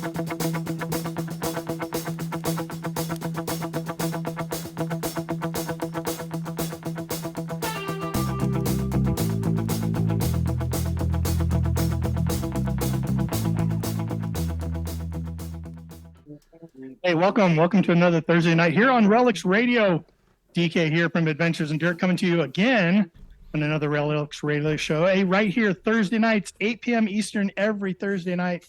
Hey, welcome to another Thursday night here on Relics Radio. DK here from Adventures in Dirt, coming to you again on another Relics Radio show. Hey, right here Thursday nights, 8 p.m. Eastern, every Thursday night.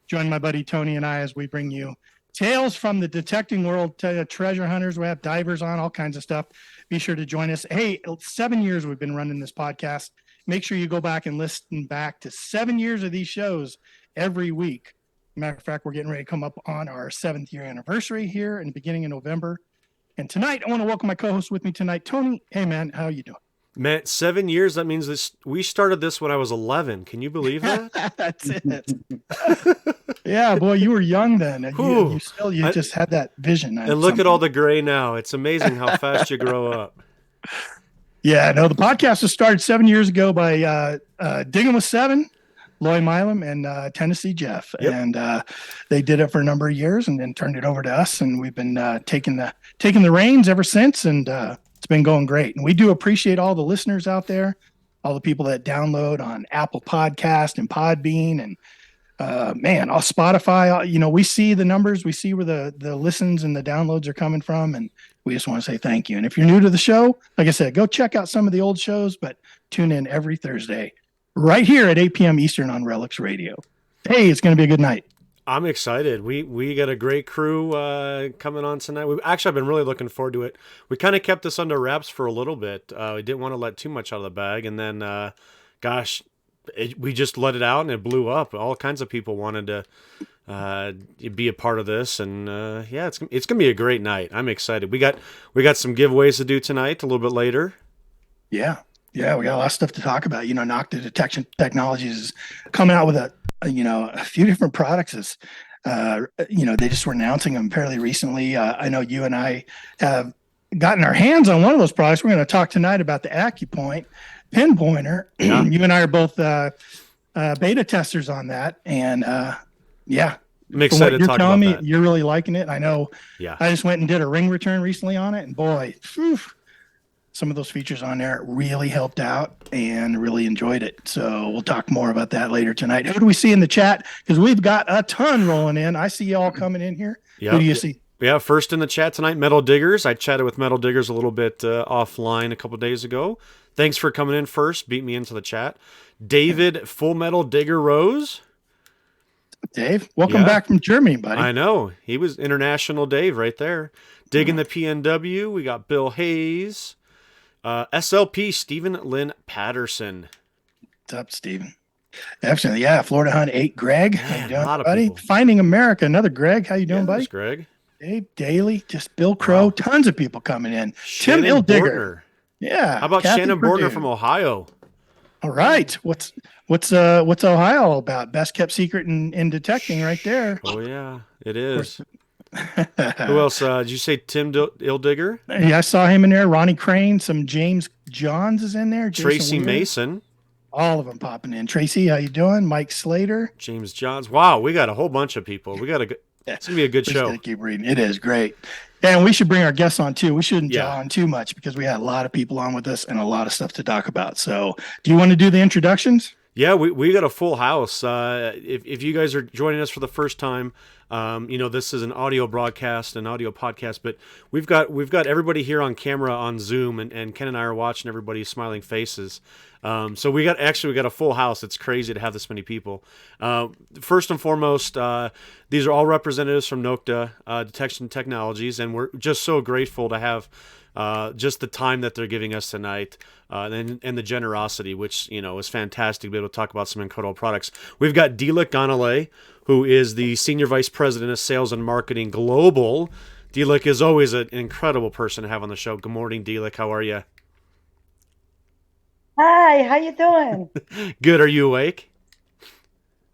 Join my buddy Tony and I as we bring you tales from the detecting world, treasure hunters. We have divers on, all kinds of stuff. Be sure to join us. Hey, 7 years we've been running this podcast. Make sure you go back and listen back to 7 years of these shows every week. Matter of fact, we're getting ready to come up on our 7th year anniversary here in the beginning of November. And tonight, I want to welcome my co-host with me tonight, Tony. Hey, man, how you doing? Man, 7 years, that means this. We started this when I was 11. Can you believe that? That's it. Yeah, boy, you were young then. You just had that vision. And look at all the gray now. It's amazing how fast you grow up. Yeah, no, the podcast was started 7 years ago by Digging with Seven, Loy Milam, and Tennessee Jeff. Yep. And they did it for a number of years and then turned it over to us. And we've been taking the reins ever since. And it's been going great. And we do appreciate all the listeners out there, all the people that download on Apple Podcast and Podbean and all Spotify. We see the numbers. We see where the listens and the downloads are coming from. And we just want to say thank you. And if you're new to the show, like I said, go check out some of the old shows, but tune in every Thursday right here at 8 p.m. Eastern on Relics Radio. Hey, it's going to be a good night. I'm excited. We got a great crew coming on tonight. I've been really looking forward to it. We kind of kept this under wraps for a little bit. We didn't want to let too much out of the bag. And then, we just let it out and it blew up. All kinds of people wanted to be a part of this. And it's going to be a great night. I'm excited. We got some giveaways to do tonight a little bit later. Yeah, we got a lot of stuff to talk about. Nokta Detection Technologies is coming out with a few different products. They just were announcing them fairly recently. I know you and I have gotten our hands on one of those products. We're going to talk tonight about the Accupoint Pinpointer. Yeah. You and I are both beta testers on that. And I'm excited to talk about that. You're really liking it. I know. Yeah. I just went and did a ring return recently on it. And boy, some of those features on there really helped out and really enjoyed it. So we'll talk more about that later tonight. Who do we see in the chat? Because we've got a ton rolling in. I see you all coming in here. Yep. Who do you see? Yeah, first in the chat tonight, Metal Diggers. I chatted with Metal Diggers a little bit offline a couple days ago. Thanks for coming in first. Beat me into the chat. David, Full Metal Digger Rose. Dave, welcome back from Germany, buddy. I know. He was International Dave right there. Digging the PNW. We got Bill Hayes. SLP, Stephen Lynn Patterson. What's up, Stephen? Excellent. Yeah, Florida Hunt 8, Greg. Man, how you doing, a lot of buddy? people. Finding America, another Greg. How you doing, buddy? Greg. Dave Daly, just Bill Crow. Wow. Tons of people coming in. Shannon Tim Ildigger. Bortner. Yeah. How about Kathy Shannon Purdue. Bortner from Ohio? All right. What's Ohio all about? Best kept secret in detecting right there. Oh, yeah, it is. Who else? Did you say Tim Ildigger? Yeah, I saw him in there. Ronnie Crane, some James Johns is in there. Jason Tracy Wheeler. Mason. All of them popping in. Tracy, how you doing? Mike Slater. James Johns. Wow, we got a whole bunch of people. It's going to be a good show. Gonna keep reading. It is great. And we should bring our guests on too. We shouldn't jaw on too much because we had a lot of people on with us and a lot of stuff to talk about. So do you want to do the introductions? Yeah, we got a full house. If you guys are joining us for the first time, this is an audio broadcast, an audio podcast, but we've got everybody here on camera on Zoom, and Ken and I are watching everybody's smiling faces. So we got a full house. It's crazy to have this many people. First and foremost, these are all representatives from Nokta Detection Technologies, and we're just so grateful to have just the time that they're giving us tonight, and the generosity, which is fantastic to be able to talk about some incredible products. We've got Dilek Gonulay, who is the Senior Vice President of Sales and Marketing Global. Dilek is always an incredible person to have on the show. Good morning, Dilek. How are you? Hi, how you doing? Good. Are you awake?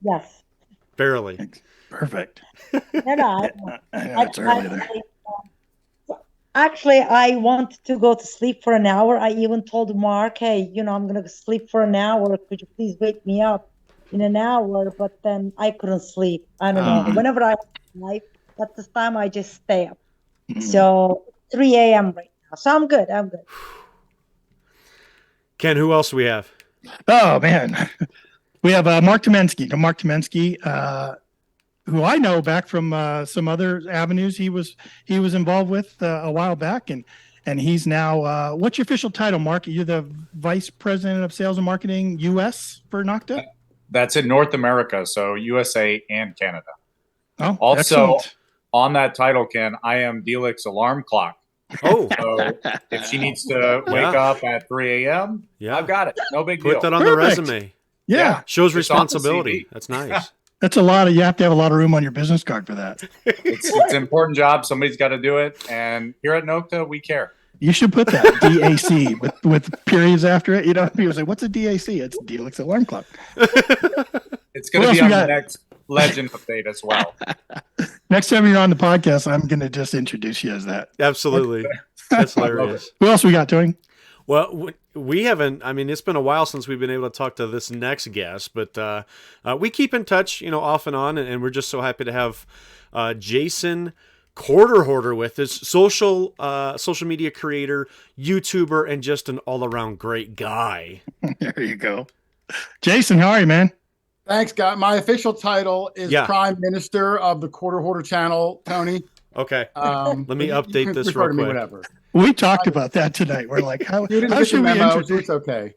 Yes. Barely. Perfect. No, I know it's early there. Actually, I want to go to sleep for an hour. I even told Mark, hey, I'm going to sleep for an hour. Could you please wake me up? in an hour, but then I couldn't sleep. I don't know. Whenever I sleep at this time, I just stay up. So 3 a.m. right now. So I'm good. I'm good. Ken, who else do we have? Oh man, we have Mark Tymensky. Mark Tymensky, who I know back from some other avenues he was involved with a while back, and he's now what's your official title, Mark? You're the Vice President of Sales and Marketing U.S. for Nokta? That's in North America, so USA and Canada. Oh, also excellent. On that title, Ken, I am Dilek's alarm clock. Oh, So if she needs to wake up at 3 a.m., I've got it. No big deal. Put that on Perfect. the resume. Yeah. Shows It's on the responsibility. CV. That's nice. That's a lot of, you have to have a lot of room on your business card for that. It's an important job. Somebody's got to do it. And here at Nokta, we care. You should put that DAC with periods after it. You know, people say, what's a DAC? It's Dilek's alarm clock. It's going to be on the next Legend update as well. Next time you're on the podcast, I'm going to just introduce you as that. Absolutely. That's hilarious. Who else we got, Tony? Well, we haven't, I mean, it's been a while since we've been able to talk to this next guest, but we keep in touch, off and on, and we're just so happy to have Jason Hoarder with us, social media creator, YouTuber, and just an all-around great guy. There you go. Jason, how are you, man? Thanks, guy. My official title is Prime Minister of the Hoarder channel, Tony. Okay. Let me update this real quick. Whatever. We talked about that tonight. We're like, how should we introduce? It's okay.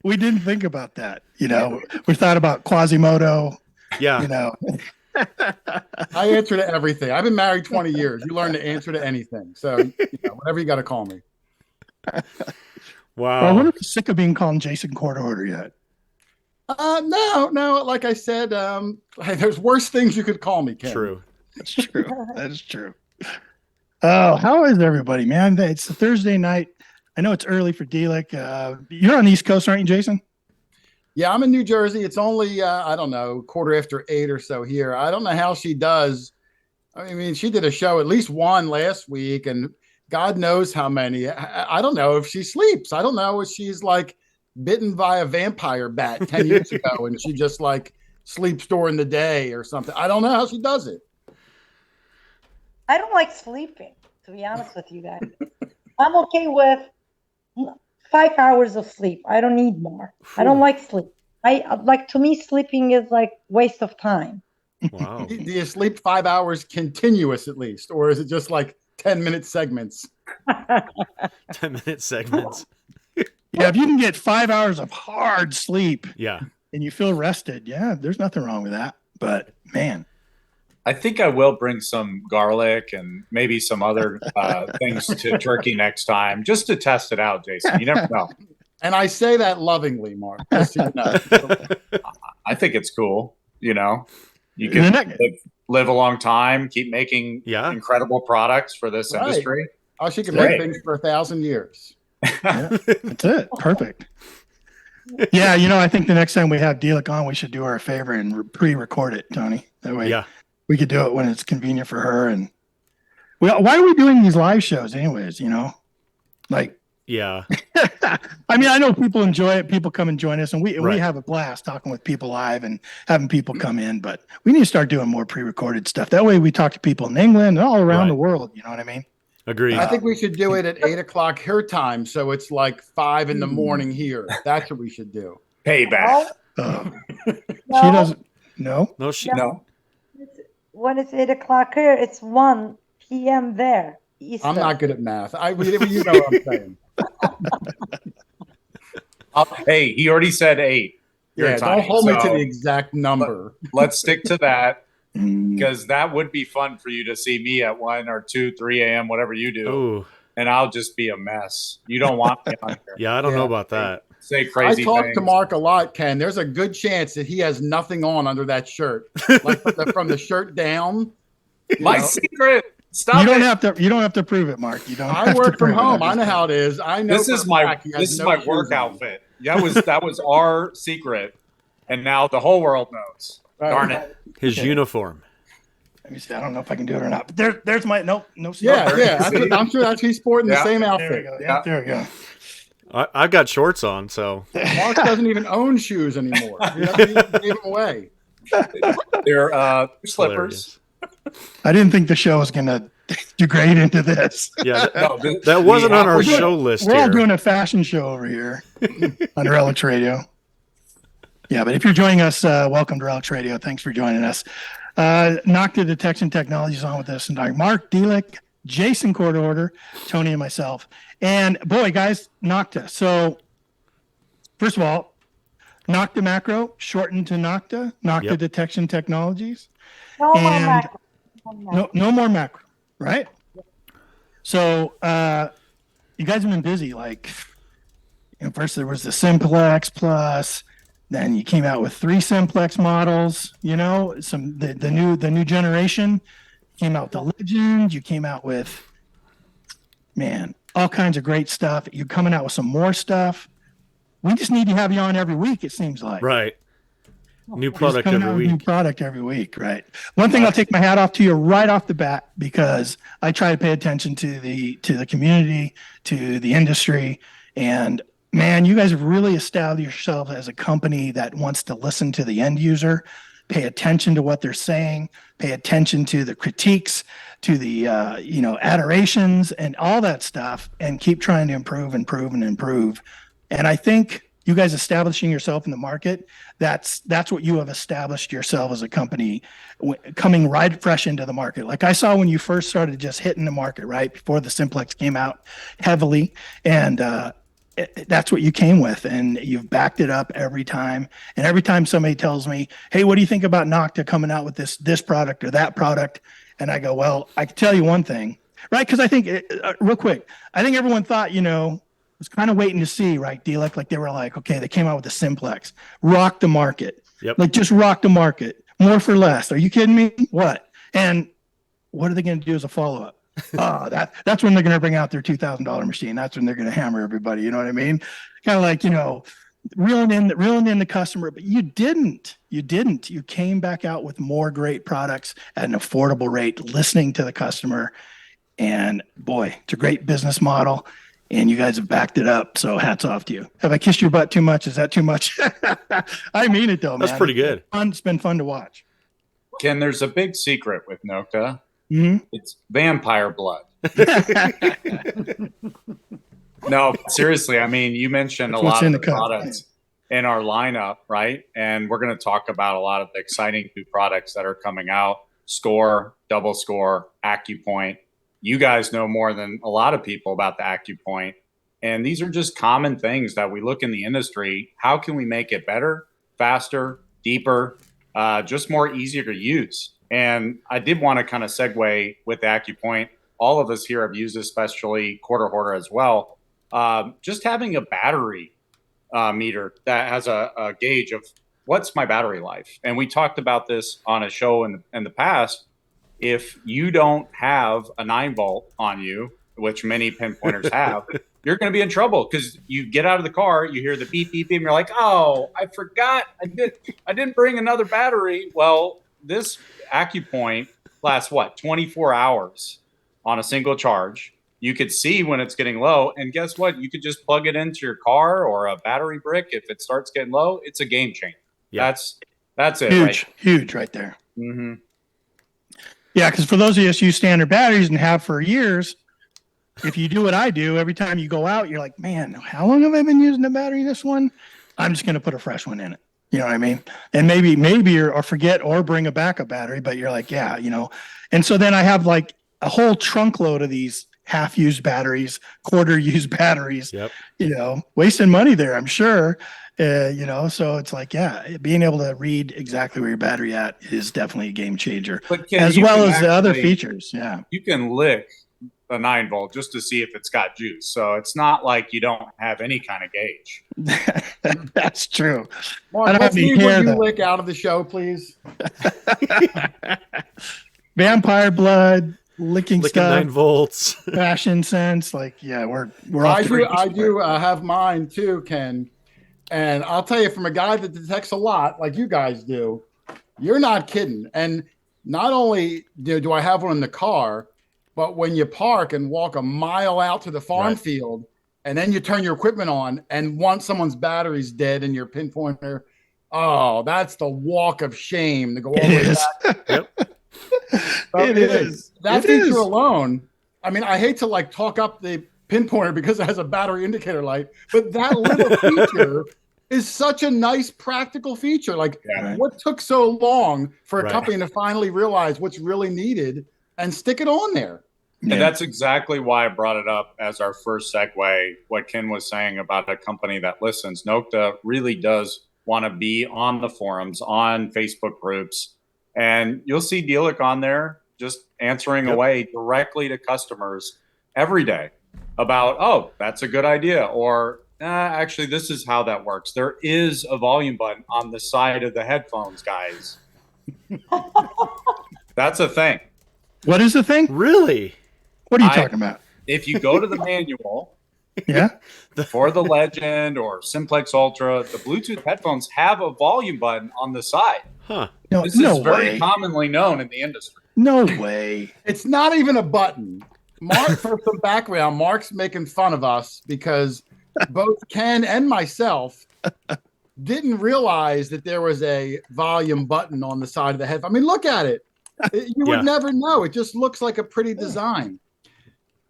We didn't think about that. We thought about Quasimodo. Yeah. I answer to everything. I've been married 20 years. You learn to answer to anything. So, whatever you got to call me. Wow. Well, I wonder if you're sick of being called Jason Hoarder yet. No. Like I said, there's worse things you could call me, Ken. True. That's true. That is true. Oh, how is everybody, man? It's a Thursday night. I know it's early for Dilek. You're on the East Coast, aren't you, Jason? Yeah, I'm in New Jersey. It's only, I don't know, 8:15 or so here. I don't know how she does. I mean, she did a show, at least one last week, and God knows how many. I don't know if she sleeps. I don't know if she's like bitten by a vampire bat 10 years ago and she just like sleeps during the day or something. I don't know how she does it. I don't like sleeping, to be honest with you guys. I'm okay with 5 hours of sleep. I don't need more. I don't like sleep. To me, sleeping is like waste of time. Wow. Do you sleep 5 hours continuous at least, or is it just like 10-minute segments? 10-minute segments. Yeah, if you can get 5 hours of hard sleep, and you feel rested, there's nothing wrong with that. But man, I think I will bring some garlic and maybe some other things to turkey next time, just to test it out, Jason. You never know. And I say that lovingly, Mark. Just so you know. I think it's cool. You can live a long time, keep making incredible products for this industry. Oh, she can make things for 1,000 years. That's it. Perfect. Yeah, I think the next time we have Dilek on, we should do her a favor and pre-record it, Tony. That way we could do it when it's convenient for her. And why are we doing these live shows anyways, Like, I mean, I know people enjoy it. People come and join us, and we have a blast talking with people live and having people come in. But we need to start doing more pre-recorded stuff. That way, we talk to people in England and all around the world. You know what I mean? Agreed. I think we should do it at 8:00 her time, so it's like 5 in the morning here. That's what we should do. Payback. She doesn't. No. When it's 8:00 here, it's 1 p.m. there. Eastern. I'm not good at math. You know what I'm saying. Hey, he already said 8. Don't hold me to the exact number. Let's stick to that, because that would be fun for you to see me at 1 or 2, 3 a.m., whatever you do. Ooh. And I'll just be a mess. You don't want me on here. I don't know about that. Say crazy I talk things. to Mark a lot, Ken. There's a good chance that he has nothing on under that shirt, like from the shirt down. My secret. Stop. You don't have to prove it, Mark. You don't. I work from home. I know how it is. I know. This is my work outfit. That was our secret, and now the whole world knows. Darn it. His uniform. Let me see. I don't know if I can do it or not. But there's my no. Yeah. I'm sure that's he's sporting the same outfit. There we go. I've got shorts on, so Mark doesn't even own shoes anymore. He doesn't even give them away. They're slippers. I didn't think the show was going to degrade into this. Yeah, No, that wasn't on our We're doing- show list We're all here. doing a fashion show over here on Relics Radio. Yeah, but if you're joining us, welcome to Relics Radio. Thanks for joining us. Nokta Detection Technologies on with us tonight. Mark, Dilek, Jason Hoarder, Tony, and myself. And boy, guys, Nokta. So first of all, Nokta Macro, shortened to Nokta Detection Technologies. No more And macro. no more macro, right? So you guys have been busy. Like, first there was the Simplex Plus, then you came out with 3 Simplex models. The new generation came out with the Legend. You came out with, man, all kinds of great stuff. You're coming out with some more stuff. We just need to have you on every week. It seems like Right. New You're just product coming every out with New week. product every week, right? One thing I'll take my hat off to you right off the bat, because I try to pay attention to the community, to the industry, and man, you guys have really established yourself as a company that wants to listen to the end user, pay attention to what they're saying, pay attention to the critiques, to the adorations, and all that stuff, and keep trying to improve. And I think you guys establishing yourself in the market, that's what you have established yourself as a company, coming right fresh into the market. Like I saw when you first started just hitting the market, right before the Simplex came out heavily, and that's what you came with, and you've backed it up every time. And every time somebody tells me, hey, what do you think about Nokta coming out with this product or that product? And I go, well, I can tell you one thing, right? Because I think, real quick, I think everyone thought, was kind of waiting to see, right, Dilek? Like they were like, okay, they came out with the Simplex, rock the market. Yep. Like just rock the market, more for less. Are you kidding me? What? And what are they going to do as a follow-up? That's when they're going to bring out their $2,000 machine. That's when they're going to hammer everybody. You know what I mean? Kind of like, reeling in the customer, but you didn't. You came back out with more great products at an affordable rate, listening to the customer. And boy, it's a great business model. And you guys have backed it up. So hats off to you. Have I kissed your butt too much? Is that too much? I mean it though, man. That's pretty good. It's been fun to watch. Ken, there's a big secret with Nokta. Mm-hmm. It's vampire blood. No, seriously. I mean, you mentioned That's a what's lot in of the the cup. products in our lineup, right? And we're going to talk about a lot of the exciting new products that are coming out. Score, Double Score, AccuPoint. You guys know more than a lot of people about the AccuPoint. And these are just common things that we look in the industry. How can we make it better, faster, deeper, just more easier to use? And I did want to kind of segue with the AccuPoint. All of us here have used, especially Hoarder as well. Just having a battery meter that has a gauge of what's my battery life. And we talked about this on a show in the past. If you don't have a 9-volt on you, which many pinpointers have, you're going to be in trouble because you get out of the car, you hear the beep, beep, beep, and you're like, oh, I forgot. I didn't bring another battery. Well, this AccuPoint lasts, 24 hours on a single charge. You could see when it's getting low. And guess what? You could just plug it into your car or a battery brick. If it starts getting low, it's a game changer. Yeah. That's it. Huge right there. Mm-hmm. Yeah, because for those of us who use standard batteries and have for years, if you do what I do, every time you go out, you're like, man, how long have I been using the battery? This one, I'm just going to put a fresh one in it. You know what I mean? And maybe or forget or bring a backup battery, but you're like, yeah, And so then I have like a whole trunk load of these half-used batteries, quarter-used batteries. Yep. Wasting money there, I'm sure. So it's like, yeah, being able to read exactly where your battery at is definitely a game changer, But Ken, as you well can as the other actually- features. Yeah. You can lick a 9-volt just to see if it's got juice. So it's not like you don't have any kind of gauge. That's true. Mark, I don't let's have any leave what hair, you though. lick out of the show, please. Vampire blood, licking Licking stuff, 9 volts. fashion sense. Like, yeah, we're off I the do. races I there. do have mine too, Ken. And I'll tell you, from a guy that detects a lot, like you guys do, you're not kidding. And not only do I have one in the car, but when you park and walk a mile out to the farm Right. field and then you turn your equipment on, and once someone's battery's dead in your pinpointer, oh, that's the walk of shame to go all the way back. Yep. It is. That It feature is. alone, I mean, I hate to like talk up the pinpointer because it has a battery indicator light, but that little feature is such a nice practical feature. Like, what took so long for a company to finally realize what's really needed and stick it on there? And that's exactly why I brought it up as our first segue. What Ken was saying about a company that listens. Nokta really does want to be on the forums, on Facebook groups, and you'll see Dilek on there just answering away directly to customers every day about, oh, that's a good idea, or actually, this is how that works. There is a volume button on the side of the headphones, guys. That's a thing. What is the thing? Really? What are you talking about? If you go to the manual Yeah. for the Legend or Simplex Ultra, the Bluetooth headphones have a volume button on the side. Huh. No, This no is very way. commonly known in the industry. No way. It's not even a button. Mark, for some background, Mark's making fun of us because both Ken and myself didn't realize that there was a volume button on the side of the headphone. I mean, look at it. You would never know. It just looks like a pretty design.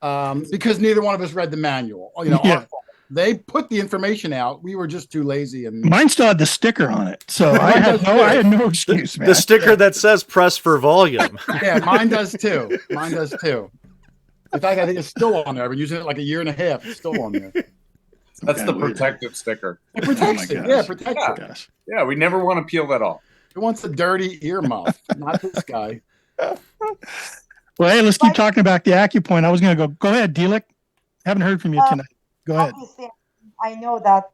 Because neither one of us read the manual. You know, our fault. They put the information out. We were just too lazy. And Mine still had the sticker on it, so I had no excuse, man. The sticker that says "press for volume." yeah, mine does too. Mine does too. In fact, I think it's still on there. I've been using it like a year and a half. It's still on there. That's the protective sticker. It protects it. Yeah, it protects it. Gosh. Yeah, we never want to peel that off. Who wants a dirty earmuff? Not this guy. Well, hey, let's keep talking about the Accupoint. I was going to go ahead, Dilek. Haven't heard from you tonight. Go ahead. Obviously, I know that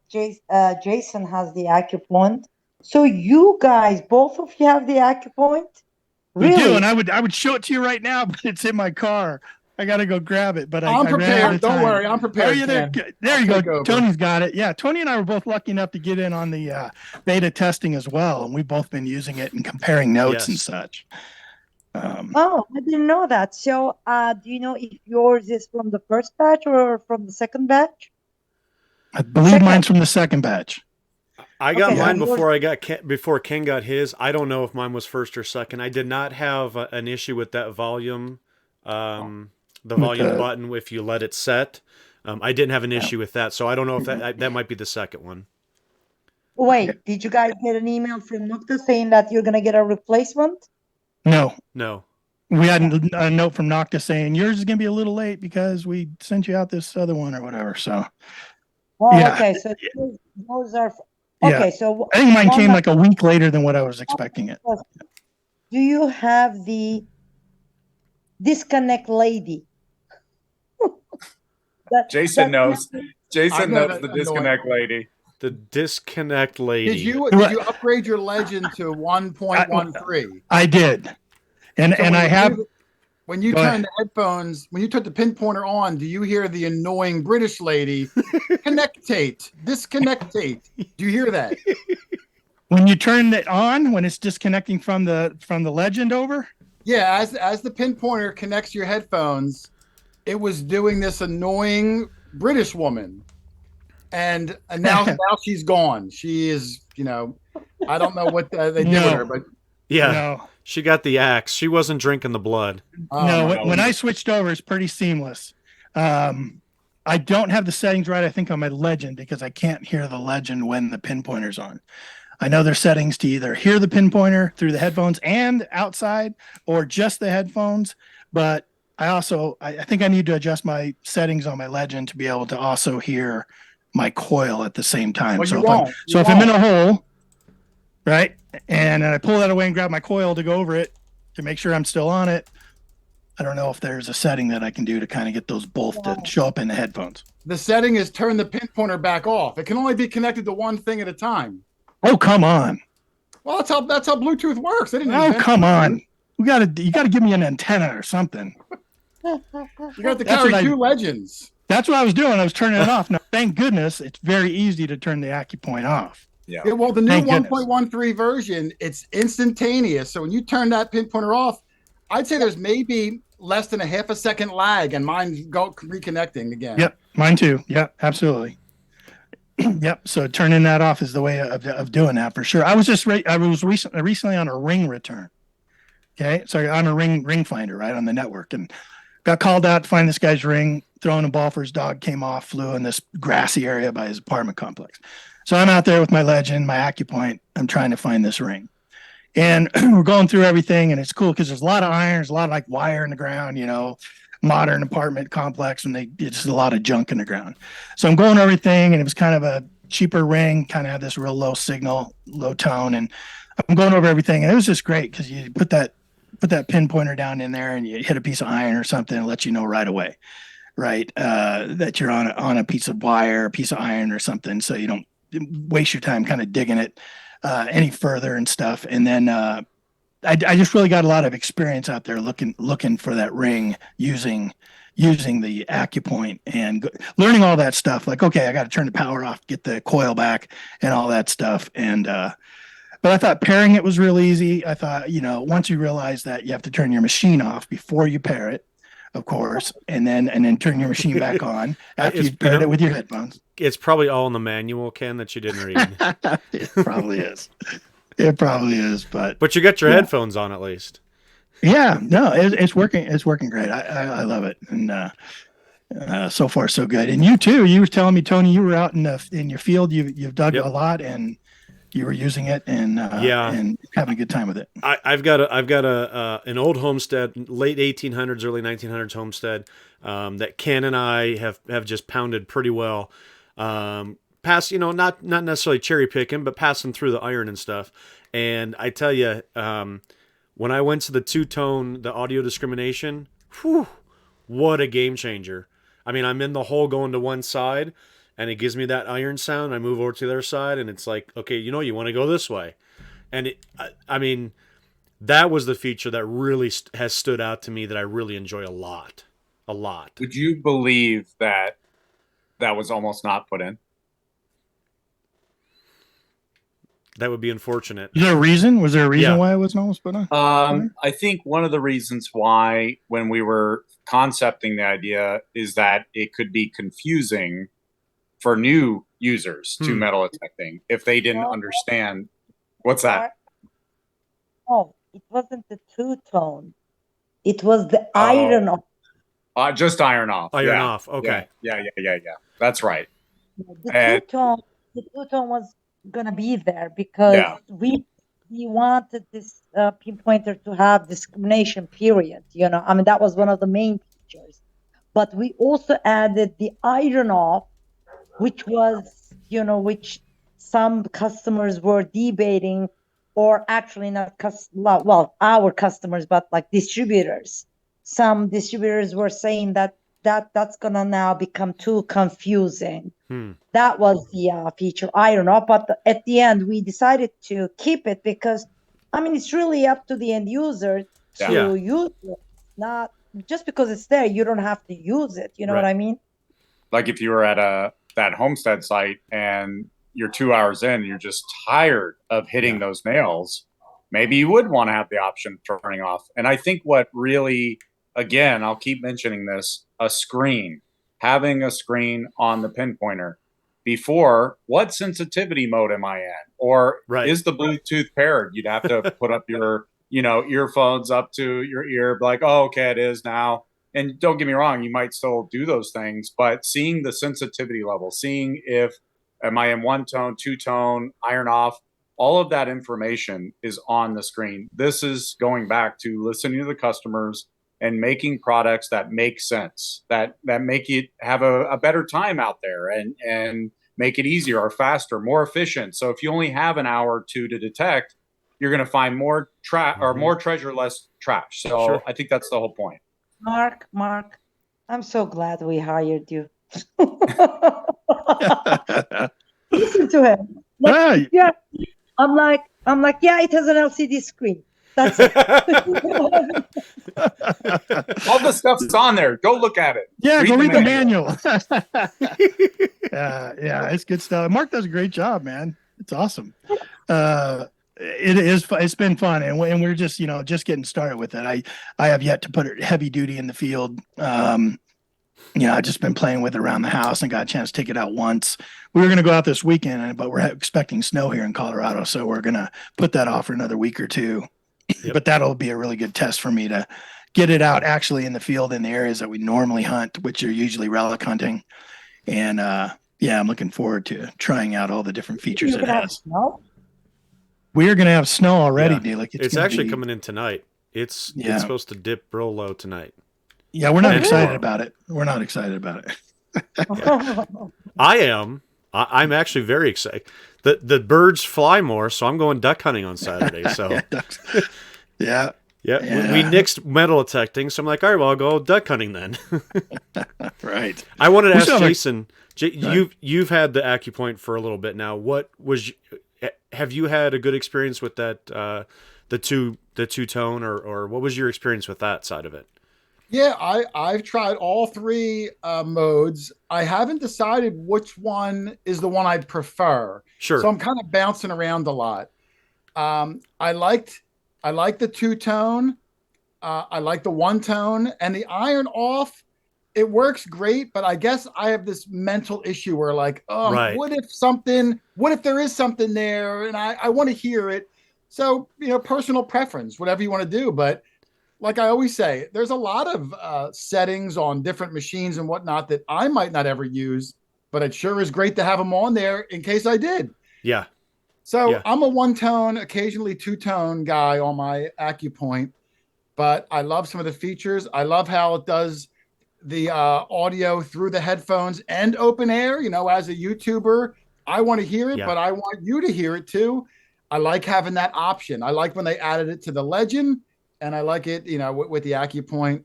Jason has the Accupoint. So you guys, both of you have the Accupoint? We Really? do, and I would show it to you right now, but it's in my car. I got to go grab it, but I'm I ran out prepared. of Don't time. worry. I'm prepared. Are you there? Ken. There you I'll take go. over. Tony's got it. Yeah, Tony and I were both lucky enough to get in on the beta testing as well, and we've both been using it and comparing notes and such. Oh, I didn't know that. So, do you know if yours is from the first batch or from the second batch? I believe mine's from the second batch. I got Okay, mine so before Ken got his. I don't know if mine was first or second. I did not have an issue with that volume, the volume button if you let it set. I didn't have an issue with that, so I don't know if that might be the second one. Wait, did you guys get an email from Nokta saying that you're going to get a replacement? No. We had a note from Nokta saying yours is going to be a little late because we sent you out this other one or whatever. So, Oh, Yeah. okay. So those are okay. So I think mine on came the- like a week later than what I was expecting it. Do you have the disconnect lady? Jason knows. I Jason know knows that the disconnect lady. The disconnect lady. Did you upgrade your Legend to 1.13? I did, and So and when I you have. do- When you Go turn ahead. the headphones, when you turn the pinpointer on, do you hear the annoying British lady connectate, disconnectate? Do you hear that? When you turn it on, when it's disconnecting from the Legend over. Yeah, as the pinpointer connects your headphones, it was doing this annoying British woman, and now she's gone. She is, I don't know what they did with her, but Yeah, No, she got the axe. She wasn't drinking the blood. no. my When I switched over, it's pretty seamless. I don't have the settings right, I think, on my Legend because I can't hear the Legend when the pinpointer's on. I know there's settings to either hear the pinpointer through the headphones and outside or just the headphones. But I think I need to adjust my settings on my Legend to be able to also hear my coil at the same time. Well, So you if I'm in won't. a hole, right, and I pull that away and grab my coil to go over it to make sure I'm still on it, I don't know if there's a setting that I can do to kind of get those both to show up in the headphones. the setting is turn the pinpointer back off. It can only be connected to one thing at a time. Oh, come on. Well, that's how Bluetooth works. They didn't Oh, invent come on. Bluetooth. You gotta give me an antenna or something. You got to That's carry what I- two Legends. That's what I was doing. I was turning it off. Now, thank goodness, it's very easy to turn the Accupoint off. Yeah. Yeah, well, the new Thank goodness. 1.13 version, it's instantaneous. So when you turn that pinpointer off, I'd say there's maybe less than a half a second lag, and mine's reconnecting again. Yep, mine too. Yep, absolutely. Yep. So turning that off is the way of doing that for sure. I was recently on a ring return. Okay, so on a ring finder, right, on the network, and got called out to find this guy's ring, throwing a ball for his dog, came off, flew in this grassy area by his apartment complex. So I'm out there with my Legend, my AccuPoint. I'm trying to find this ring. And we're going through everything, and it's cool because there's a lot of irons, a lot of like wire in the ground, modern apartment complex, and it's just a lot of junk in the ground. So I'm going over everything, and it was kind of a cheaper ring, kind of had this real low signal, low tone, and I'm going over everything, and it was just great because you put that pinpointer down in there, and you hit a piece of iron or something, and let you know right away, right, that you're on a piece of wire, a piece of iron or something, so you don't waste your time kind of digging it any further and stuff. And then I just really got a lot of experience out there looking for that ring using the AccuPoint and learning all that stuff. Like, okay, I got to turn the power off, get the coil back, and all that stuff. And but I thought pairing it was real easy. I thought, once you realize that you have to turn your machine off before you pair it, of course, and then turn your machine back on after you've paired it with your headphones. It's probably all in the manual, Ken, that you didn't read. It probably is. It probably is, but you got your headphones on at least. Yeah, no, it's working. It's working great. I love it, and so far so good. And you too. You were telling me, Tony, you were out in your field. You've dug a lot, and you were using it, and and having a good time with it. I've got an old homestead, late 1800s, early 1900s homestead that Ken and I have just pounded pretty well. Past, not necessarily cherry picking, but passing through the iron and stuff. And I tell you, when I went to the two-tone, the audio discrimination, whew, what a game changer. I mean, I'm in the hole going to one side, and it gives me that iron sound. I move over to the other side, and it's like, okay, you want to go this way. And I mean, that was the feature that really has stood out to me that I really enjoy a lot. A lot. Would you believe that was almost not put in? That would be unfortunate. Was there a reason? Why it wasn't almost put on? I think one of the reasons why, when we were concepting the idea, is that it could be confusing for new users to metal detecting if they didn't understand. What's that? Oh, it wasn't the two-tone. It was the iron off. Just iron off. Iron off. Okay. Yeah. That's right. The two-tone was gonna be there because we wanted this pinpointer to have discrimination, period. I mean, that was one of the main features. But we also added the iron off, which was, which some customers were debating, or actually not our customers, but like distributors. Some distributors were saying that's gonna now become too confusing. That was the feature iron off, but at the end we decided to keep it because, I mean, it's really up to the end user to use it. Not just because it's there, you don't have to use it. You know what I mean? Like if you were at that homestead site and you're 2 hours in, and you're just tired of hitting those nails, maybe you would want to have the option of turning off. And I think what really, again, I'll keep mentioning this, having a screen on the pinpointer. Before, what sensitivity mode am I in? Or is the Bluetooth paired? You'd have to put up your, earphones up to your ear, like, oh, okay, it is now. And don't get me wrong, you might still do those things, but seeing the sensitivity level, seeing if, am I in one tone, two tone, iron off, all of that information is on the screen. This is going back to listening to the customers and making products that make sense, that make it have a better time out there and make it easier or faster, more efficient. So if you only have an hour or two to detect, you're going to find more more treasure, less trash. So I think that's the whole point. Mark, I'm so glad we hired you. Listen to him. Yeah. I'm like, yeah, it has an LCD screen. That's it. All the stuff's on there. Go look at it. Yeah, go read the manual. Yeah, it's good stuff. Mark does a great job, man. It's awesome. It is. It's been fun, and we're just just getting started with it. I have yet to put it heavy duty in the field. I've just been playing with it around the house and got a chance to take it out once. We were going to go out this weekend, but we're expecting snow here in Colorado, so we're going to put that off for another week or two. Yep. But that'll be a really good test for me to get it out actually in the field in the areas that we normally hunt, which are usually relic hunting. And I'm looking forward to trying out all the different features it has. We are going to have snow already, Dilek. It's actually coming in tonight. It's supposed to dip real low tonight. Yeah, we're not excited about it. We're not excited about it. I am. I'm actually very excited. The birds fly more, so I'm going duck hunting on Saturday. So yeah. We nixed metal detecting, so I'm like, all right, well, I'll go duck hunting then. Right. I wanted to ask Jason. You've had the AccuPoint for a little bit now. Have you had a good experience with that? The two-tone, or what was your experience with that side of it? Yeah, I've tried all three modes. I haven't decided which one is the one I prefer. Sure. So I'm kind of bouncing around a lot. I like the two-tone. I like the one-tone, and the iron off. It works great, but I guess I have this mental issue where like, what if there is something there, and I want to hear it. So personal preference, whatever you want to do, but. Like I always say, there's a lot of settings on different machines and whatnot that I might not ever use, but it sure is great to have them on there in case I did. Yeah. So I'm a one-tone, occasionally two-tone guy on my AccuPoint, but I love some of the features. I love how it does the audio through the headphones and open air. As a YouTuber, I want to hear it, but I want you to hear it too. I like having that option. I like when they added it to the Legend. And I like it, with the AccuPoint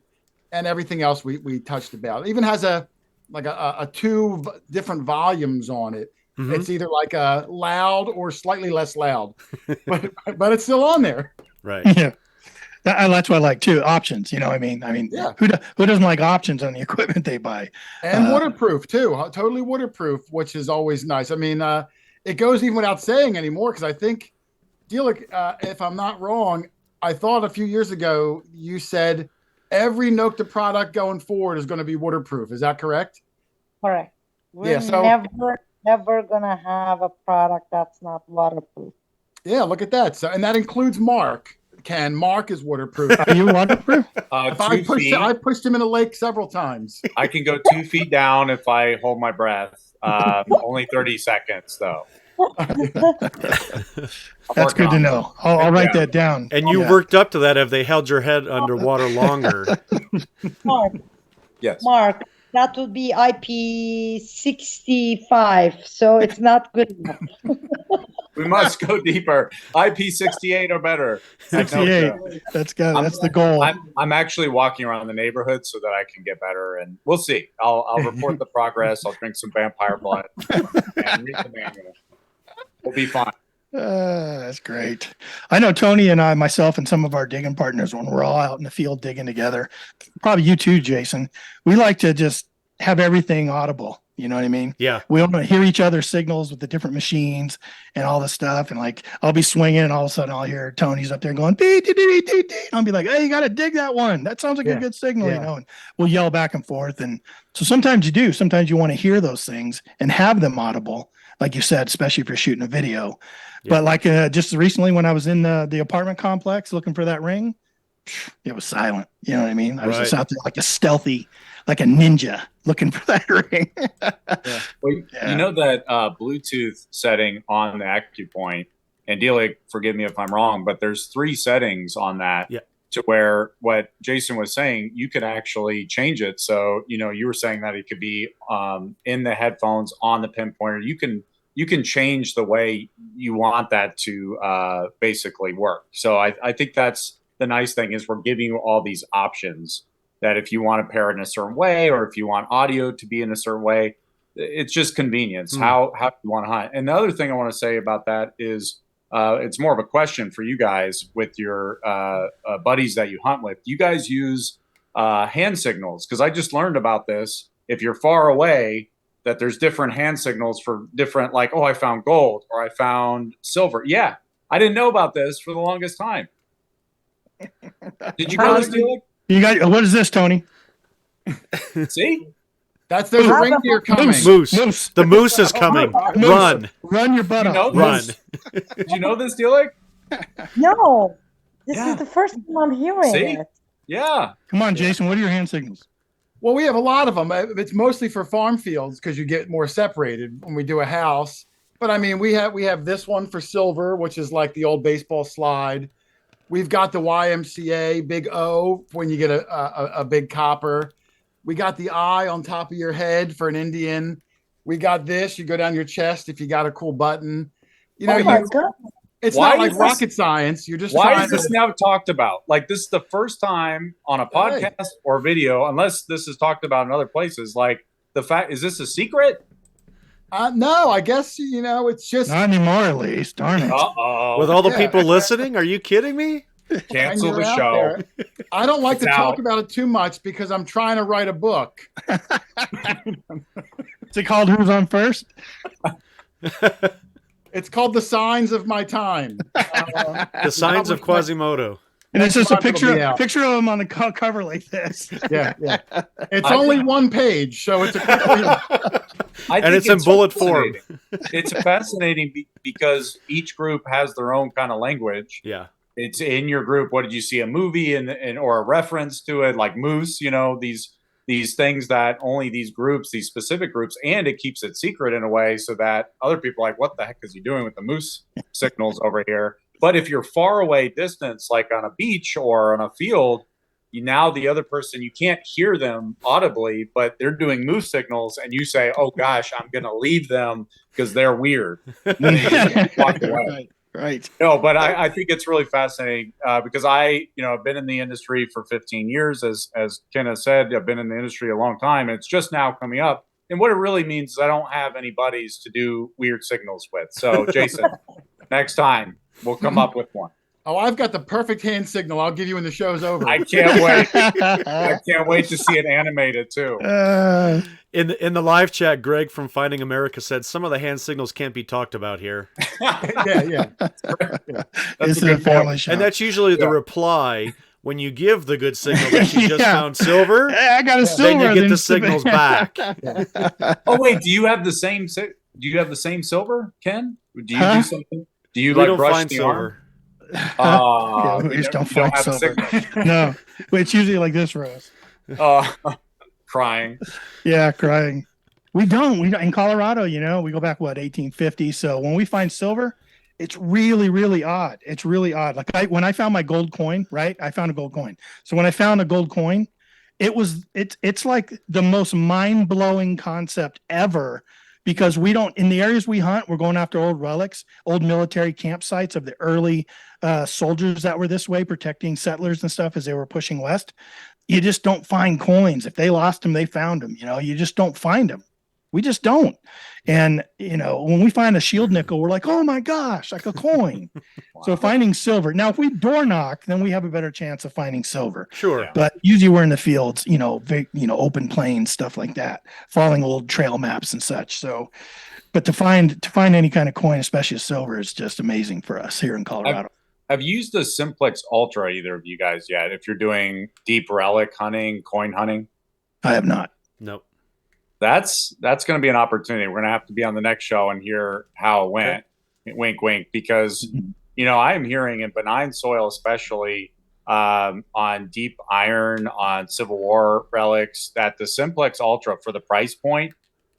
and everything else we touched about. It even has a two different volumes on it. Mm-hmm. It's either like a loud or slightly less loud, but it's still on there. Right. Yeah. That's what I like too. Options, I mean, who doesn't like options on the equipment they buy? And waterproof too. Totally waterproof, which is always nice. I mean, it goes even without saying anymore. Cause I think Dilek, if I'm not wrong, I thought a few years ago you said every Nokta product going forward is going to be waterproof. Is that correct? Correct. We're never going to have a product that's not waterproof. Yeah, look at that. So, and that includes Mark. Mark is waterproof. Are you waterproof? I pushed him in a lake several times. I can go 2 feet down if I hold my breath. Only 30 seconds though. That's good to know. I'll write that down. And you worked up to that. Have they held your head underwater longer? Mark. Yes. Mark, that would be IP65, so it's not good enough. We must go deeper. IP68 or better. 68. That's the goal. I'm actually walking around the neighborhood so that I can get better, and we'll see. I'll report the progress. I'll drink some vampire blood and read the manual. We'll be fine. That's great. I know Tony and I, myself, and some of our digging partners, when we're all out in the field digging together, probably you too, Jason, we like to just have everything audible. You know what I mean? Yeah. We want to hear each other's signals with the different machines and all the stuff. And like, I'll be swinging and all of a sudden I'll hear Tony's up there going, dee, dee, dee, dee, dee. I'll be like, hey, you got to dig that one. That sounds like a good signal, and we'll yell back and forth. And so sometimes you do, sometimes you want to hear those things and have them audible. Like you said, especially if you're shooting a video. Yeah. But like just recently when I was in the apartment complex looking for that ring, it was silent. You know what I mean? I was just out there like a stealthy, like a ninja looking for that ring. Well, you know that Bluetooth setting on the AccuPoint, and Dilek, forgive me if I'm wrong, but there's 3 settings on that to where what Jason was saying, you can actually change it. So, you were saying that it could be in the headphones on the pinpointer. You can change the way you want that to basically work. So I think that's the nice thing is we're giving you all these options that if you want to pair it in a certain way, or if you want audio to be in a certain way, it's just convenience. How you want to hunt. And the other thing I want to say about that is it's more of a question for you guys with your buddies that you hunt with. You guys use hand signals, because I just learned about this. If you're far away, that there's different hand signals for different, like, oh, I found gold or I found silver. Yeah, I didn't know about this for the longest time. Did you know this, Dilek? You got what is this, Tony? See? There's a reindeer coming. Moose. The moose is coming. Run. Run your butt off. Run. Did you know this, Dilek? No. This is the first time I'm hearing it. Yeah. Come on, Jason. What are your hand signals? Well, we have a lot of them. It's mostly for farm fields because you get more separated when we do a house. But I mean, we have this one for silver, which is like the old baseball slide. We've got the YMCA big O when you get a big copper. We got the I on top of your head for an Indian. We got this. You go down your chest if you got a cool button. You know, God. It's not like rocket science. You're just why is this now talked about? Like, this is the first time on a podcast or video, unless this is talked about in other places. Like, the fact, is this a secret? No, I guess, you know, it's just not anymore, at least. Darn it. Uh-oh. With all the people listening, are you kidding me? Cancel the show. I don't like to talk about it too much because I'm trying to write a book. Is it called Who's on First? It's called The Signs of My Time. The Signs of Quasimodo. And it's just a picture of him on the cover like this. Yeah. It's only one page, so it's a and it's in bullet form. It's fascinating because each group has their own kind of language. Yeah. It's in your group. What did you see? A movie and or a reference to it, like Moose, you know, these things that only these groups, these specific groups, and it keeps it secret in a way so that other people are like, what the heck is he doing with the moose signals over here? But if you're far away distance, like on a beach or on a field, now the other person, you can't hear them audibly, but they're doing moose signals, and you say, oh gosh, I'm going to leave them because they're weird. Walk away. Right. No, but I think it's really fascinating because I've been in the industry for 15 years, as Ken has said. I've been in the industry a long time, and it's just now coming up. And what it really means is I don't have any buddies to do weird signals with. So, Jason, next time we'll come up with one. Oh, I've got the perfect hand signal. I'll give you when the show's over. I can't wait. I can't wait to see it animated too. In the live chat, Greg from Finding America said some of the hand signals can't be talked about here. Yeah. This is a family show. And that's usually the reply when you give the good signal that you just found silver. I got a silver. Then you get the signals back. Oh wait, do you have the same silver, Ken? Do you do something? Do you like brush the silver? We just don't find silver. No, it's usually like this for us. Crying. Yeah, crying. We don't in Colorado, we go back 1850. So when we find silver, it's really, really odd. It's really odd. Like when I found my gold coin, right? I found a gold coin. So when I found a gold coin, it's like the most mind-blowing concept ever. Because we don't, in the areas we hunt, we're going after old relics, old military campsites of the early soldiers that were this way, protecting settlers and stuff as they were pushing west. You just don't find coins. If they lost them, they found them. You just don't find them. We just don't. And, when we find a shield nickel, we're like, oh my gosh, like a coin. Wow. So finding silver. Now, if we door knock, then we have a better chance of finding silver. Sure. But usually we're in the fields, open plains, stuff like that, following old trail maps and such. So, but to find any kind of coin, especially silver, is just amazing for us here in Colorado. Have you used the Simplex Ultra, either of you guys, yet? If you're doing deep relic hunting, coin hunting? I have not. Nope. That's going to be an opportunity. We're going to have to be on the next show and hear how it went. Okay. Wink, wink. Because, I am hearing in benign soil, especially on deep iron, on Civil War relics, that the Simplex Ultra for the price point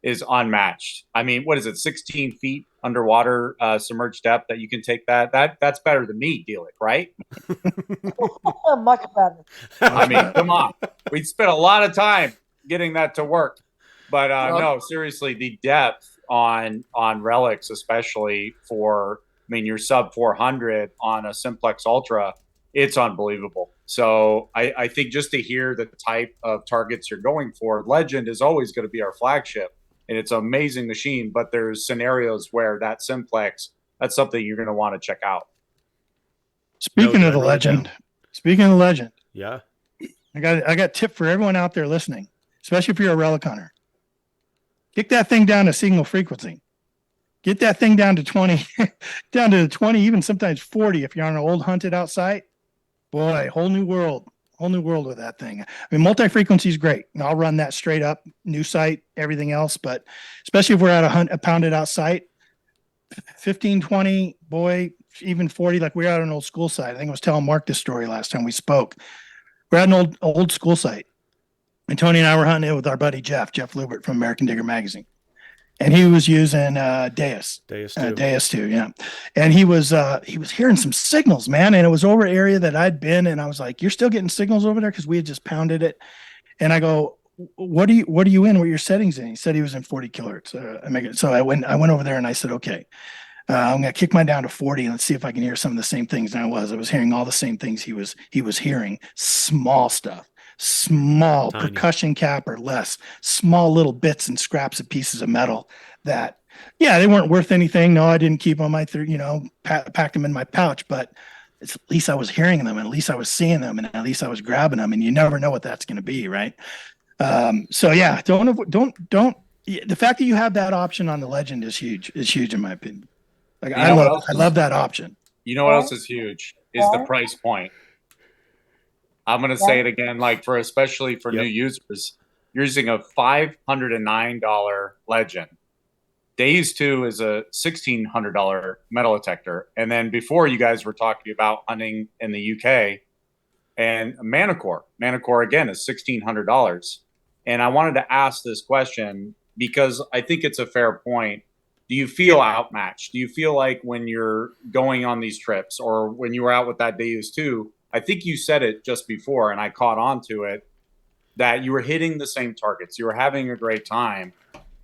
is unmatched. I mean, what is it, 16 feet underwater submerged depth that you can take that? That's better than me, Dilek, right? Much better. I mean, come on. We spent a lot of time getting that to work. But no, seriously, the depth on relics, especially you're sub 400 on a Simplex Ultra, it's unbelievable. So I think just to hear the type of targets you're going for, Legend is always going to be our flagship. And it's an amazing machine, but there's scenarios where that Simplex, that's something you're going to want to check out. Speaking of the Legend, yeah, I got a tip for everyone out there listening, especially if you're a relic hunter. Kick that thing down to signal frequency. Get that thing down to 20, down to 20, even sometimes 40 if you're on an old hunted out site. Boy, whole new world with that thing. I mean, multi-frequency is great. And I'll run that straight up, new site, everything else. But especially if we're at a pounded out site, 15, 20, boy, even 40, like we were at an old school site. I think I was telling Mark this story last time we spoke. We're at an old school site. And Tony and I were hunting it with our buddy Jeff Lubert from American Digger Magazine. And he was using Deus 2, yeah. And he was hearing some signals, man. And it was over an area that I'd been, and I was like, "You're still getting signals over there?" Because we had just pounded it. And I go, "What are you in? What are your settings in?" He said he was in 40 kilohertz. So I went over there and I said, "Okay, I'm gonna kick mine down to 40 and let's see if I can hear some of the same things." And I was hearing all the same things he was hearing, small stuff. Small Tiny. Percussion cap or less, small little bits and scraps of pieces of metal that, yeah, they weren't worth anything. No, I didn't keep them. I packed them in my pouch, but at least I was hearing them, and at least I was seeing them, and at least I was grabbing them, and you never know what that's going to be, right? So yeah, don't. The fact that you have that option on the Legend is huge in my opinion. Like I love that option. You know what else is huge is the price point. I'm going to say it again, like especially for new users, you're using a $509 Legend. Days 2 is a $1,600 metal detector. And then before you guys were talking about hunting in the UK and Manicore. Manicore, again, is $1,600. And I wanted to ask this question because I think it's a fair point. Do you feel outmatched? Do you feel like when you're going on these trips or when you were out with that Days 2, I think you said it just before, and I caught on to it, that you were hitting the same targets. You were having a great time.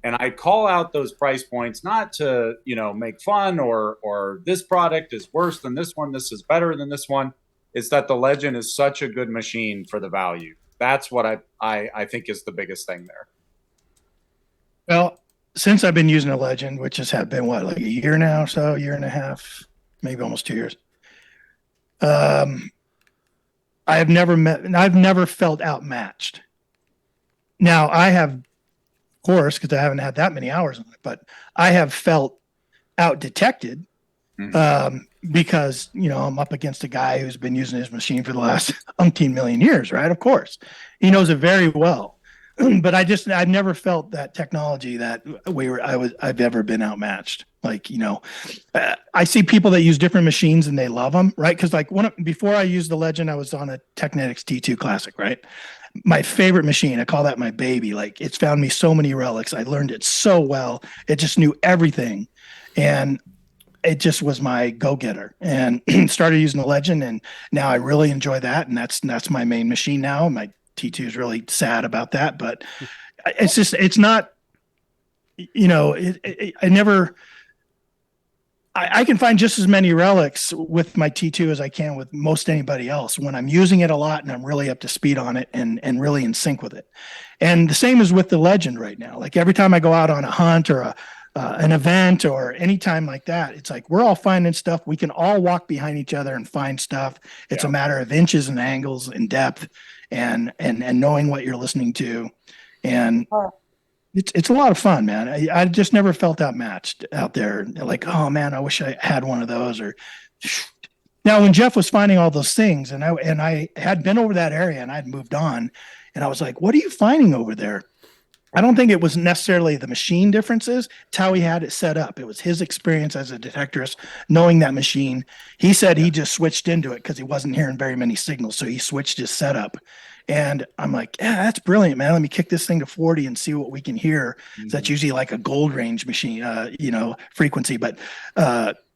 And I call out those price points not to, make fun or this product is worse than this one, this is better than this one. It's that the Legend is such a good machine for the value. That's what I think is the biggest thing there. Well, since I've been using a Legend, which has been like a year now, so a year and a half, maybe almost 2 years. I've never felt outmatched. Now I have, of course, because I haven't had that many hours on it, but I have felt out detected because, I'm up against a guy who's been using his machine for the last umpteen million years, right? Of course, he knows it very well. But I've never felt that technology that I've ever been outmatched. Like, I see people that use different machines and they love them, right? Because before I used the Legend, I was on a Technetics T2 Classic, right? My favorite machine. I call that my baby. Like, it's found me so many relics. I learned it so well. It just knew everything, and it just was my go-getter. And started using the Legend, and now I really enjoy that. And that's my main machine now. My T2 is really sad about that, but it's not, I can find just as many relics with my T2 as I can with most anybody else when I'm using it a lot and I'm really up to speed on it and really in sync with it. And the same is with the Legend right now. Like every time I go out on a hunt or an event or any time like that, it's like we're all finding stuff. We can all walk behind each other and find stuff. It's a matter of inches and angles and depth and knowing what you're listening to. And it's a lot of fun, man. I just never felt outmatched out there. Like, oh man, I wish I had one of those. Or now when Jeff was finding all those things and I had been over that area and I'd moved on and I was like, what are you finding over there? I don't think it was necessarily the machine differences. It's how he had it set up. It was his experience as a detectorist, knowing that machine. He said he just switched into it because he wasn't hearing very many signals. So he switched his setup. And I'm like, yeah, that's brilliant, man. Let me kick this thing to 40 and see what we can hear. Mm-hmm. That's usually like a gold range machine, frequency. But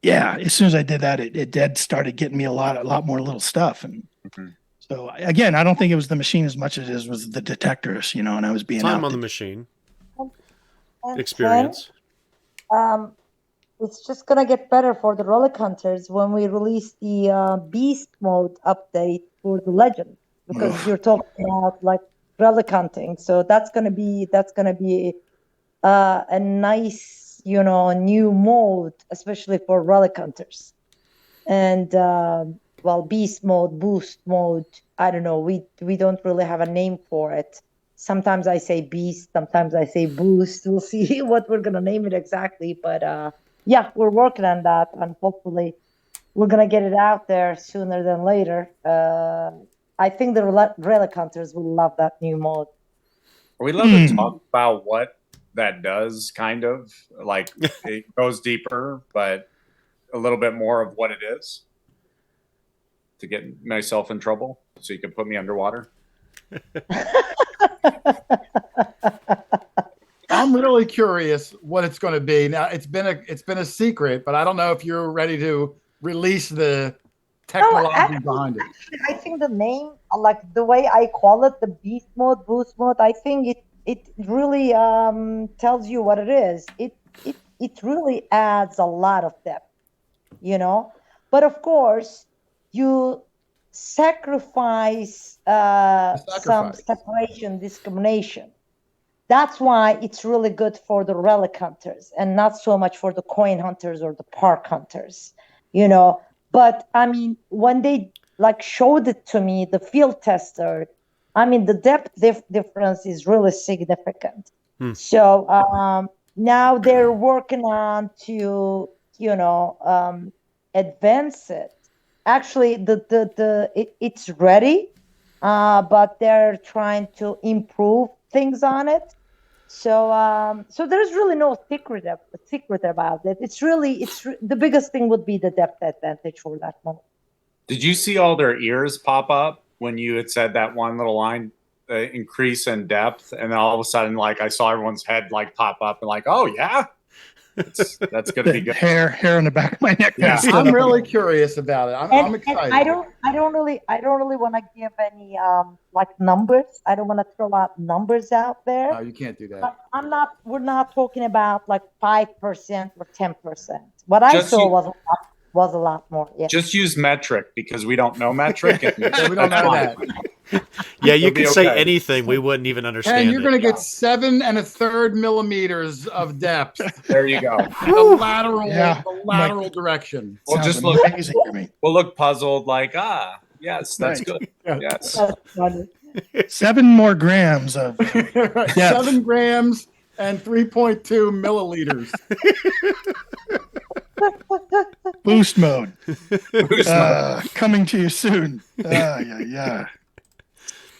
yeah, as soon as I did that, it started getting me a lot more little stuff. And so again, I don't think it was the machine as much as it was the detectors, and I was being time on the machine experience. It's just gonna get better for the relic hunters when we release the beast mode update for the Legend, because you're talking about like relic hunting. So that's gonna be a nice, new mode, especially for relic hunters. And beast mode, boost mode, I don't know. We don't really have a name for it. Sometimes I say beast, sometimes I say boost. We'll see what we're gonna name it exactly. But yeah, we're working on that, and hopefully we're gonna get it out there sooner than later. I think the relic hunters will love that new mode. We love to talk about what that does, kind of like it goes deeper, but a little bit more of what it is to get myself in trouble so you can put me underwater. I'm really curious what it's going to be. Now it's been a secret, but I don't know if you're ready to release the technology behind it. Actually, I think the name, like the way I call it, the beast mode, boost mode, I think it really tells you what it is. It really adds a lot of depth, you know. But of course, you sacrifice some separation, discrimination. That's why it's really good for the relic hunters and not so much for the coin hunters or the park hunters, you know. But I mean, when they like showed it to me, the field tester, I mean, the depth difference is really significant. So now they're working on to, you know, advance it. Actually, it's ready, but they're trying to improve things on it. So so there's really no secret about it. It's the biggest thing would be the depth advantage for that mode. Did you see all their ears pop up when you had said that one little line, increase in depth, and then all of a sudden, like I saw everyone's head like pop up and like, oh yeah, that's going to be good. Hair on the back of my neck. Yeah, I'm really curious about it. I'm excited. And I don't really want to give any like numbers. I don't want to throw out numbers out there. No, you can't do that. But we're not talking about like 5% or 10%. What I saw was a lot more. Yeah. Just use metric because we don't know metric. We don't know that. Yeah, you could say anything. We wouldn't even understand. And you're going to get 7 1/3 millimeters of depth. There you go. The lateral direction. We'll just look amazing to me. We'll look puzzled, like yes, that's good. Yes. 7 more grams of depth. 7 grams and 3.2 milliliters. Boost mode. Coming to you soon. Yeah.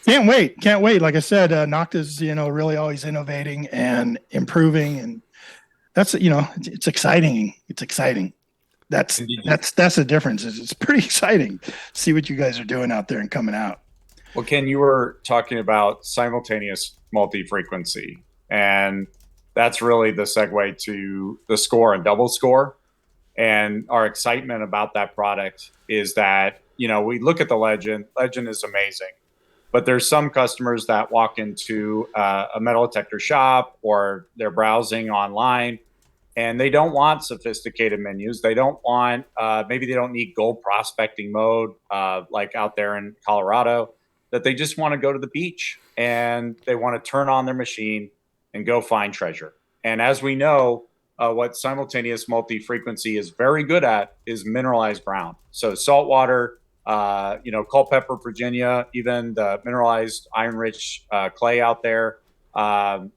Can't wait. Like I said, Nokta's, really always innovating and improving, and that's, it's exciting. It's exciting. That's the difference. It's pretty exciting. See what you guys are doing out there and coming out. Well, Ken, you were talking about simultaneous multi-frequency, and that's really the segue to the score and double score. And our excitement about that product is that, we look at the Legend. Legend is amazing. But there's some customers that walk into a metal detector shop or they're browsing online and they don't want sophisticated menus. They don't want, maybe they don't need gold prospecting mode like out there in Colorado, that they just want to go to the beach and they want to turn on their machine and go find treasure. And as we know, what simultaneous multi-frequency is very good at is mineralized ground. So saltwater, Culpeper, Virginia, even the mineralized iron-rich clay out there, that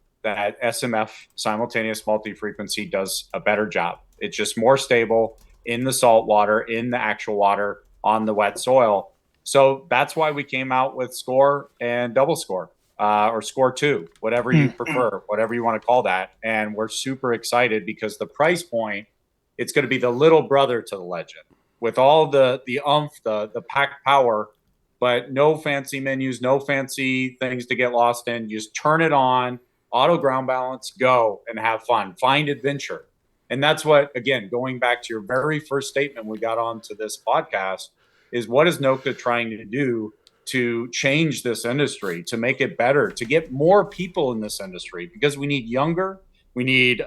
SMF, simultaneous multi-frequency, does a better job. It's just more stable in the salt water, in the actual water, on the wet soil. So that's why we came out with Score and Double Score, or Score 2, whatever you prefer, whatever you want to call that. And we're super excited because the price point, it's going to be the little brother to the Legend, with all the oomph, the packed power, but no fancy menus, no fancy things to get lost in. You just turn it on, auto ground balance, go and have fun, find adventure. And that's what, again, going back to your very first statement we got onto this podcast, is what is Nokta trying to do to change this industry, to make it better, to get more people in this industry, because we need younger, we need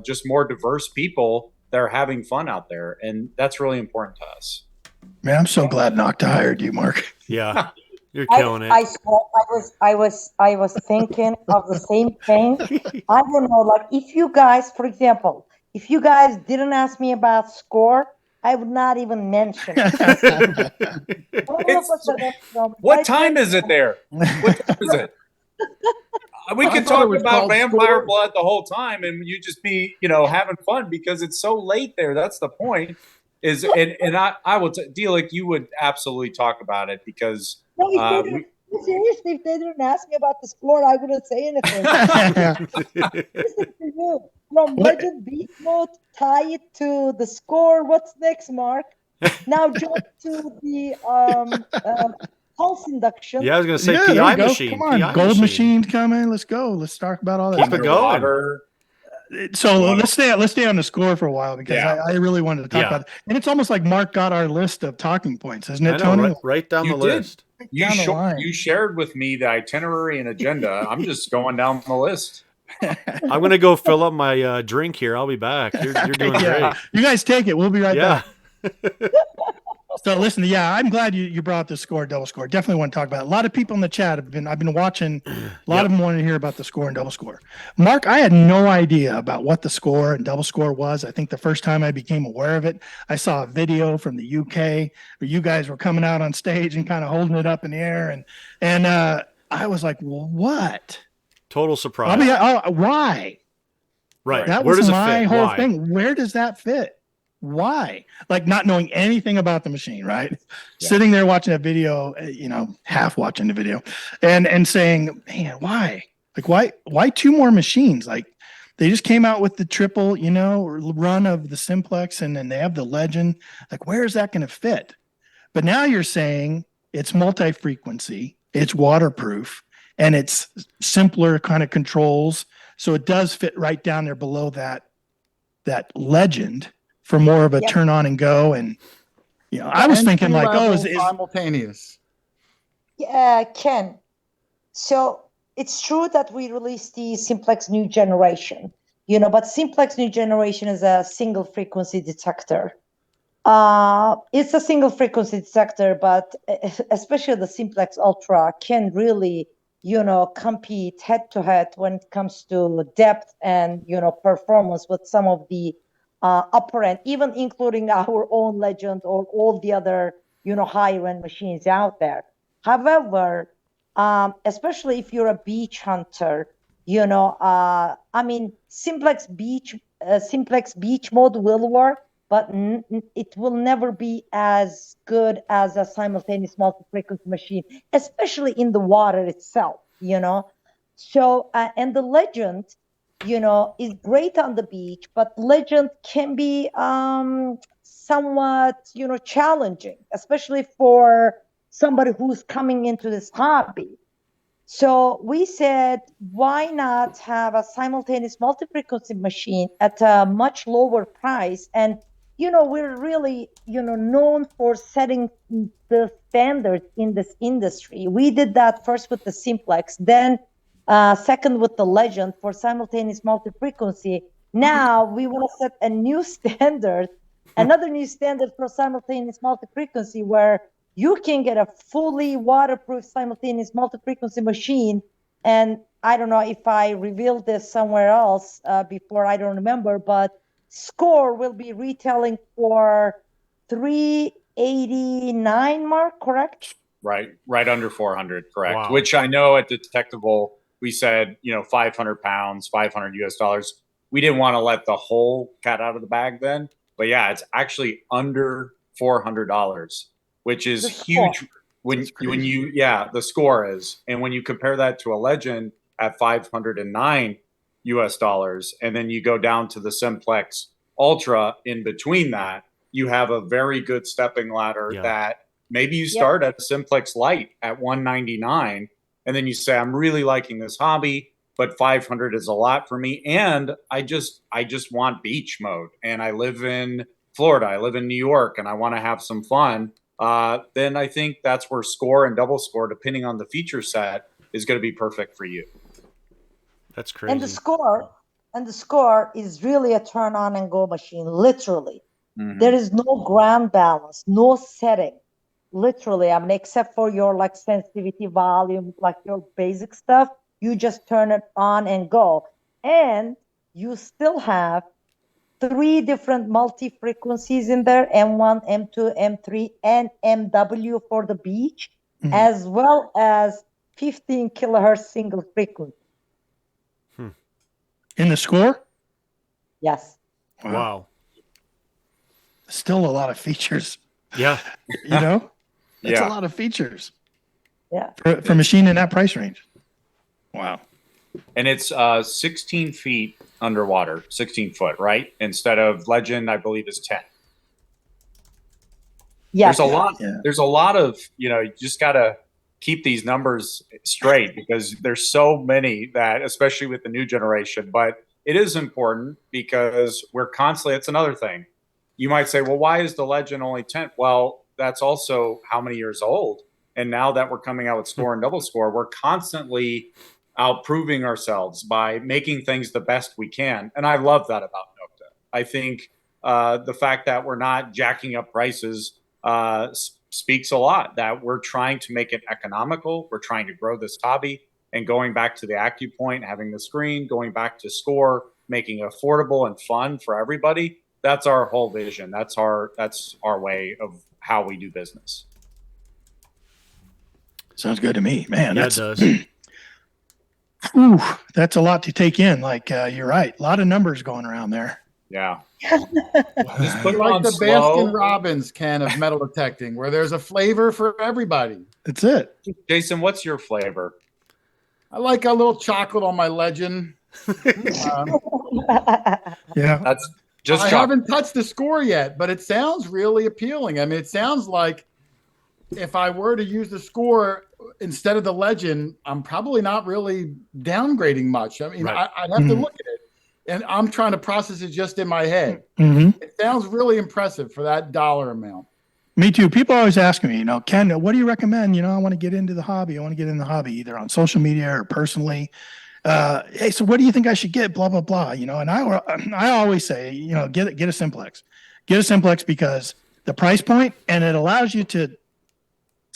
just more diverse people that are having fun out there, and that's really important to us. Man, I'm so glad Nokta hired you, Mark. Yeah, you're killing it. I was thinking of the same thing. I don't know, like if you guys, for example, if you guys didn't ask me about Score, I would not even mention it. What time is it there? What time is it? We I could thought it talk was about called vampire Score. blood the whole time, and you just be, having fun because it's so late there. That's the point. I will Dilek, you would absolutely talk about it because No, if they didn't, seriously, if they didn't ask me about the score, I wouldn't say anything. Listen to you. From What? Legend Beat Mode, tie it to the score. What's next, Mark? Now jump to the pulse induction. Yeah, I was going to say Yeah, there PI you go. machine. Come on, PI gold machine. machine's coming. Let's go. Let's talk about all that. Keep it going. underwater. So let's stay on the score for a while because Yeah. I really wanted to talk Yeah. about it. And it's almost like Mark got our list of talking points, isn't it, I know, Tony? right down You the did. list. Down the line. You shared with me the itinerary and agenda. I'm just going down the list. I'm going to go fill up my drink here. I'll be back. You're doing Yeah. great. You guys take it. We'll be right Yeah. back. So listen, I'm glad you brought the score, double score. Definitely want to talk about it. A lot of people in the chat I've been watching. A lot of them want to hear about the score and double score. Mark, I had no idea about what the score and double score was. I think the first time I became aware of it, I saw a video from the UK where you guys were coming out on stage and kind of holding it up in the air, and I was like, well, what? Total surprise. Why? Right. That Where was does it my fit? whole Why? thing. Where does that fit? Why? Like not knowing anything about the machine, right? Yeah. Sitting there watching a video, half watching the video and saying, man, why? Like, why two more machines? Like they just came out with the triple, run of the simplex and then they have the legend. Like, where is that going to fit? But now you're saying it's multi-frequency, it's waterproof, and it's simpler kind of controls. So it does fit right down there below that legend for more of a turn on and go. And, I was thinking like, is simultaneous. Yeah, Ken. So it's true that we released the Simplex New Generation, but Simplex New Generation is a single frequency detector. It's a single frequency detector, but especially the Simplex Ultra can really, compete head to head when it comes to depth and, performance with some of the upper end, even including our own Legend or all the other, higher end machines out there. However, especially if you're a beach hunter, Simplex beach mode will work, but it will never be as good as a simultaneous multi-frequency machine, especially in the water itself, So, and the Legend, is great on the beach, but Legend can be somewhat, challenging, especially for somebody who's coming into this hobby. So we said, why not have a simultaneous multi-frequency machine at a much lower price? And, we're really, known for setting the standards in this industry. We did that first with the Simplex, then second with the Legend for simultaneous multi-frequency. Now we want to set a new standard, another new standard for simultaneous multi-frequency where you can get a fully waterproof simultaneous multi-frequency machine. And I don't know if I revealed this somewhere else before, I don't remember, but Score will be retailing for $389, Mark, correct? Right under 400, correct. Wow. Which I know at Detectable, we said, 500 pounds, $500 US. We didn't want to let the whole cat out of the bag then. But yeah, it's actually under $400, which is huge. The score is. And when you compare that to a Legend at $509 US, and then you go down to the Simplex Ultra in between that, you have a very good stepping ladder that maybe you start at a Simplex Lite at $199, and then you say, I'm really liking this hobby, but $500 is a lot for me. And I just want beach mode. And I live in Florida, I live in New York, and I want to have some fun. Then I think that's where Score and double score, depending on the feature set, is going to be perfect for you. That's crazy. And the score is really a turn on and go machine, literally. Mm-hmm. There is no ground balance, no setting, literally. Except for your sensitivity, volume, your basic stuff, you just turn it on and go. And you still have 3 different multi-frequencies in there, M1, M2, M3, and MW for the beach, as well as 15 kilohertz single frequency. In the score? Yes. Wow. Still a lot of features. Yeah. You know? That's Yeah. a lot of features. Yeah. For a machine in that price range. Wow. And it's 16 feet underwater, 16 foot, right? Instead of Legend, I believe, is 10. Yes. There's a lot. Yeah. There's a lot of, you just got to keep these numbers straight because there's so many that, especially with the new generation. But it is important because we're constantly. It's another thing. You might say, well, why is the Legend only 10? Well, that's also how many years old. And now that we're coming out with score and double score, we're constantly outproving ourselves by making things the best we can. And I love that about Nokta. I think the fact that we're not jacking up prices speaks a lot, that we're trying to make it economical. We're trying to grow this hobby, and going back to the AccuPoint, having the screen, going back to score, making it affordable and fun for everybody. That's our whole vision. That's our way of how we do business. Sounds good to me, man. Yeah, That's, it does. ooh, that's a lot to take in. Like you're right, a lot of numbers going around there. Yeah. Just put it Like on the slow. Baskin Robbins can of metal detecting, where there's a flavor for everybody. That's it. Jason, what's your flavor? I like a little chocolate on my Legend. Yeah. That's just I chocolate. haven't touched the score yet, but it sounds really appealing. I mean, it sounds like if I were to use the score instead of the Legend, I'm probably not really downgrading much. I mean, Right. I'd have to look at it, and I'm trying to process it just in my head. Mm-hmm. It sounds really impressive for that dollar amount. Me too. People always ask me, Ken, what do you recommend? I want to get into the hobby. I want to get in the hobby either on social media or personally. Hey, so what do you think I should get? Blah, blah, blah. And I always say, get a simplex. Get a simplex because the price point, and it allows you to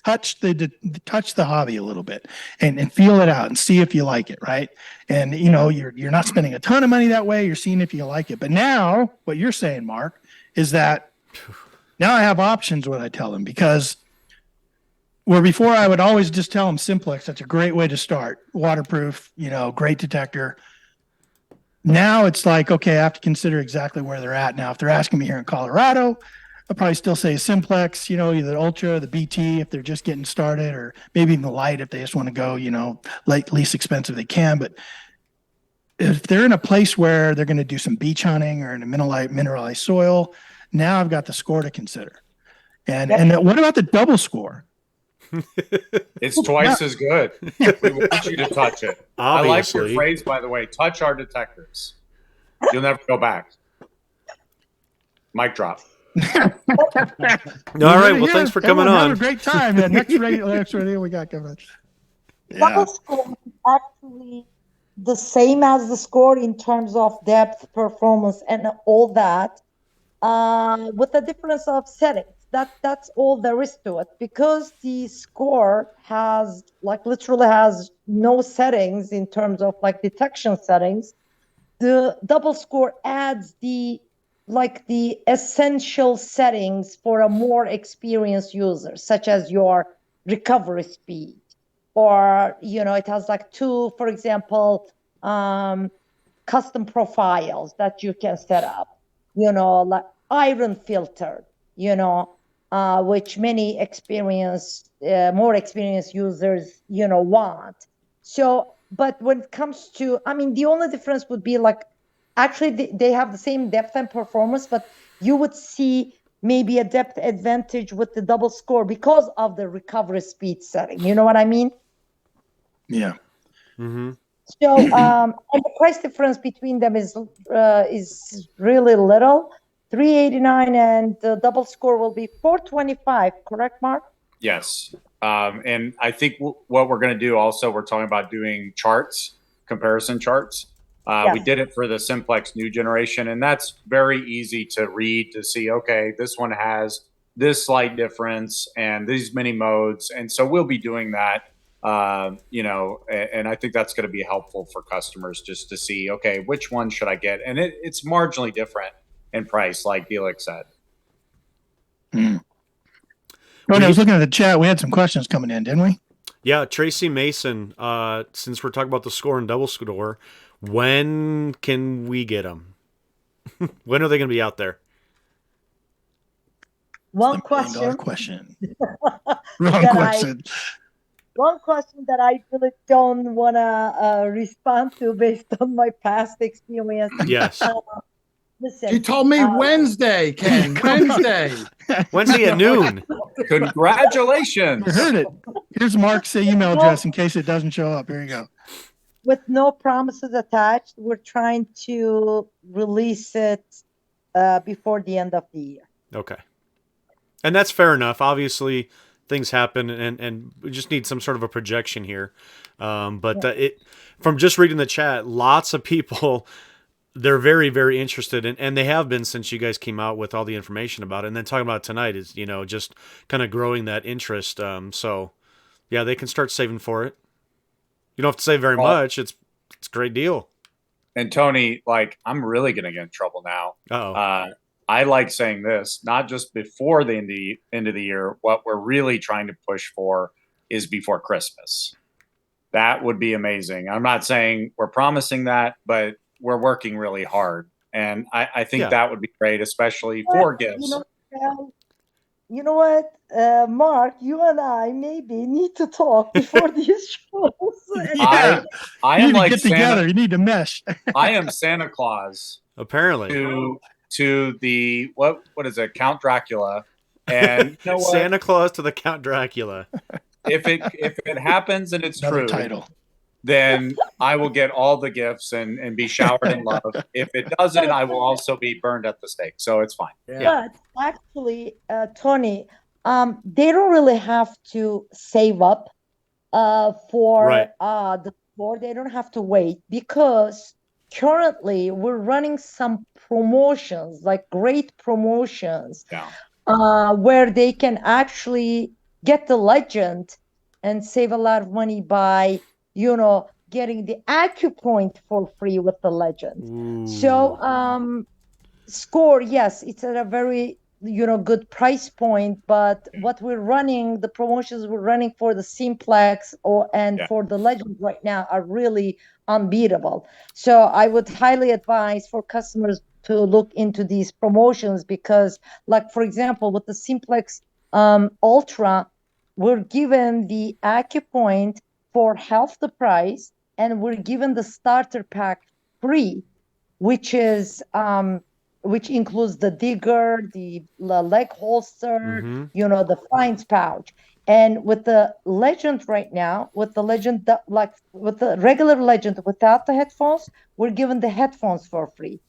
touch the hobby a little bit and feel it out and see if you like it, right? And you're not spending a ton of money that way. You're seeing if you like it. But now what you're saying, Mark, is that now I have options what I tell them, because where before I would always just tell them simplex, that's a great way to start. Waterproof, great detector. Now it's like, okay, I have to consider exactly where they're at. Now, if they're asking me here in Colorado, I'll probably still say simplex, either the Ultra, the BT, if they're just getting started, or maybe even the light if they just want to go, least expensive they can. But if they're in a place where they're going to do some beach hunting or in a mineralized soil, now I've got the score to consider. And what about the double score? It's twice as good. We want you to touch it. I like Obviously. your phrase, by the way. Touch our detectors. You'll never go back. Mic drop. All right. Well, thanks for coming on. Have a great time. The next radio we got coming. Double score is actually the same as the score in terms of depth, performance, and all that, with the difference of settings. That's all there is to it, because the score has literally has no settings in terms of detection settings. The double score adds the essential settings for a more experienced user, such as your recovery speed, or it has two, for example, custom profiles that you can set up, like iron filter, which many more experienced users, want. So, but when it comes to, the only difference would be actually they have the same depth and performance, but you would see maybe a depth advantage with the double score because of the recovery speed setting. You know what I mean? Yeah. Mm-hmm. So, and the price difference between them is really little. $389, and the double score will be $425. Correct, Mark? Yes. And I think what we're going to do also, we're talking about doing charts, comparison charts. Yes. We did it for the simplex new generation, and that's very easy to read, to see, okay, this one has this slight difference and these many modes. And so we'll be doing that, and I think that's going to be helpful for customers just to see, okay, which one should I get? And it's marginally different in price, like Dilek said. When I was looking at the chat, we had some questions coming in, didn't we? Yeah, Tracy Mason, since we're talking about the score and double score, when can we get them? When are they going to be out there? One $1 question. Wrong that question. One question that I really don't want to respond to based on my past experience. Yes. Listen, She told me Wednesday, Ken. Wednesday. Wednesday at noon. Congratulations. You heard it. Here's Mark's email address in case it doesn't show up. Here you go. with no promises attached, we're trying to release it before the end of the year. Okay. And that's fair enough. Obviously, things happen, and we just need some sort of a projection here. But from just reading the chat, lots of people, they're very, very interested, and they have been since you guys came out with all the information about it. And then talking about it tonight is, just kind of growing that interest. So, yeah, they can start saving for it. You don't have to save very much. It's a great deal. And Tony, I'm really going to get in trouble now. Uh-oh. I like saying this, not just before the end of the year. What we're really trying to push for is before Christmas. That would be amazing. I'm not saying we're promising that, but we're working really hard. And I think that would be great, especially for gifts. You know what, Mark, you and I maybe need to talk before these shows. Yeah. I you am need like to get together. You need to mesh. I am Santa Claus. Apparently. To the what is it, Count Dracula, and you know what? Santa Claus to the Count Dracula. If it happens and it's Another true, title. then I will get all the gifts and be showered in love. If it doesn't, I will also be burned at the stake. So it's fine. Yeah. But actually, Tony, they don't really have to save up for the board. They don't have to wait because currently we're running some promotions, like great promotions, where they can actually get the legend and save a lot of money by getting the Accupoint for free with the legend. Ooh. So score, yes, it's at a very good price point, but what we're running, the promotions we're running for the Simplex for the legend right now are really unbeatable. So I would highly advise for customers to look into these promotions because, like, for example, with the Simplex Ultra, we're given the Accupoint for half the price, and we're given the starter pack free, which includes the digger, the leg holster, the fines pouch. And with the legend right now, with the legend, with the regular legend without the headphones, we're given the headphones for free.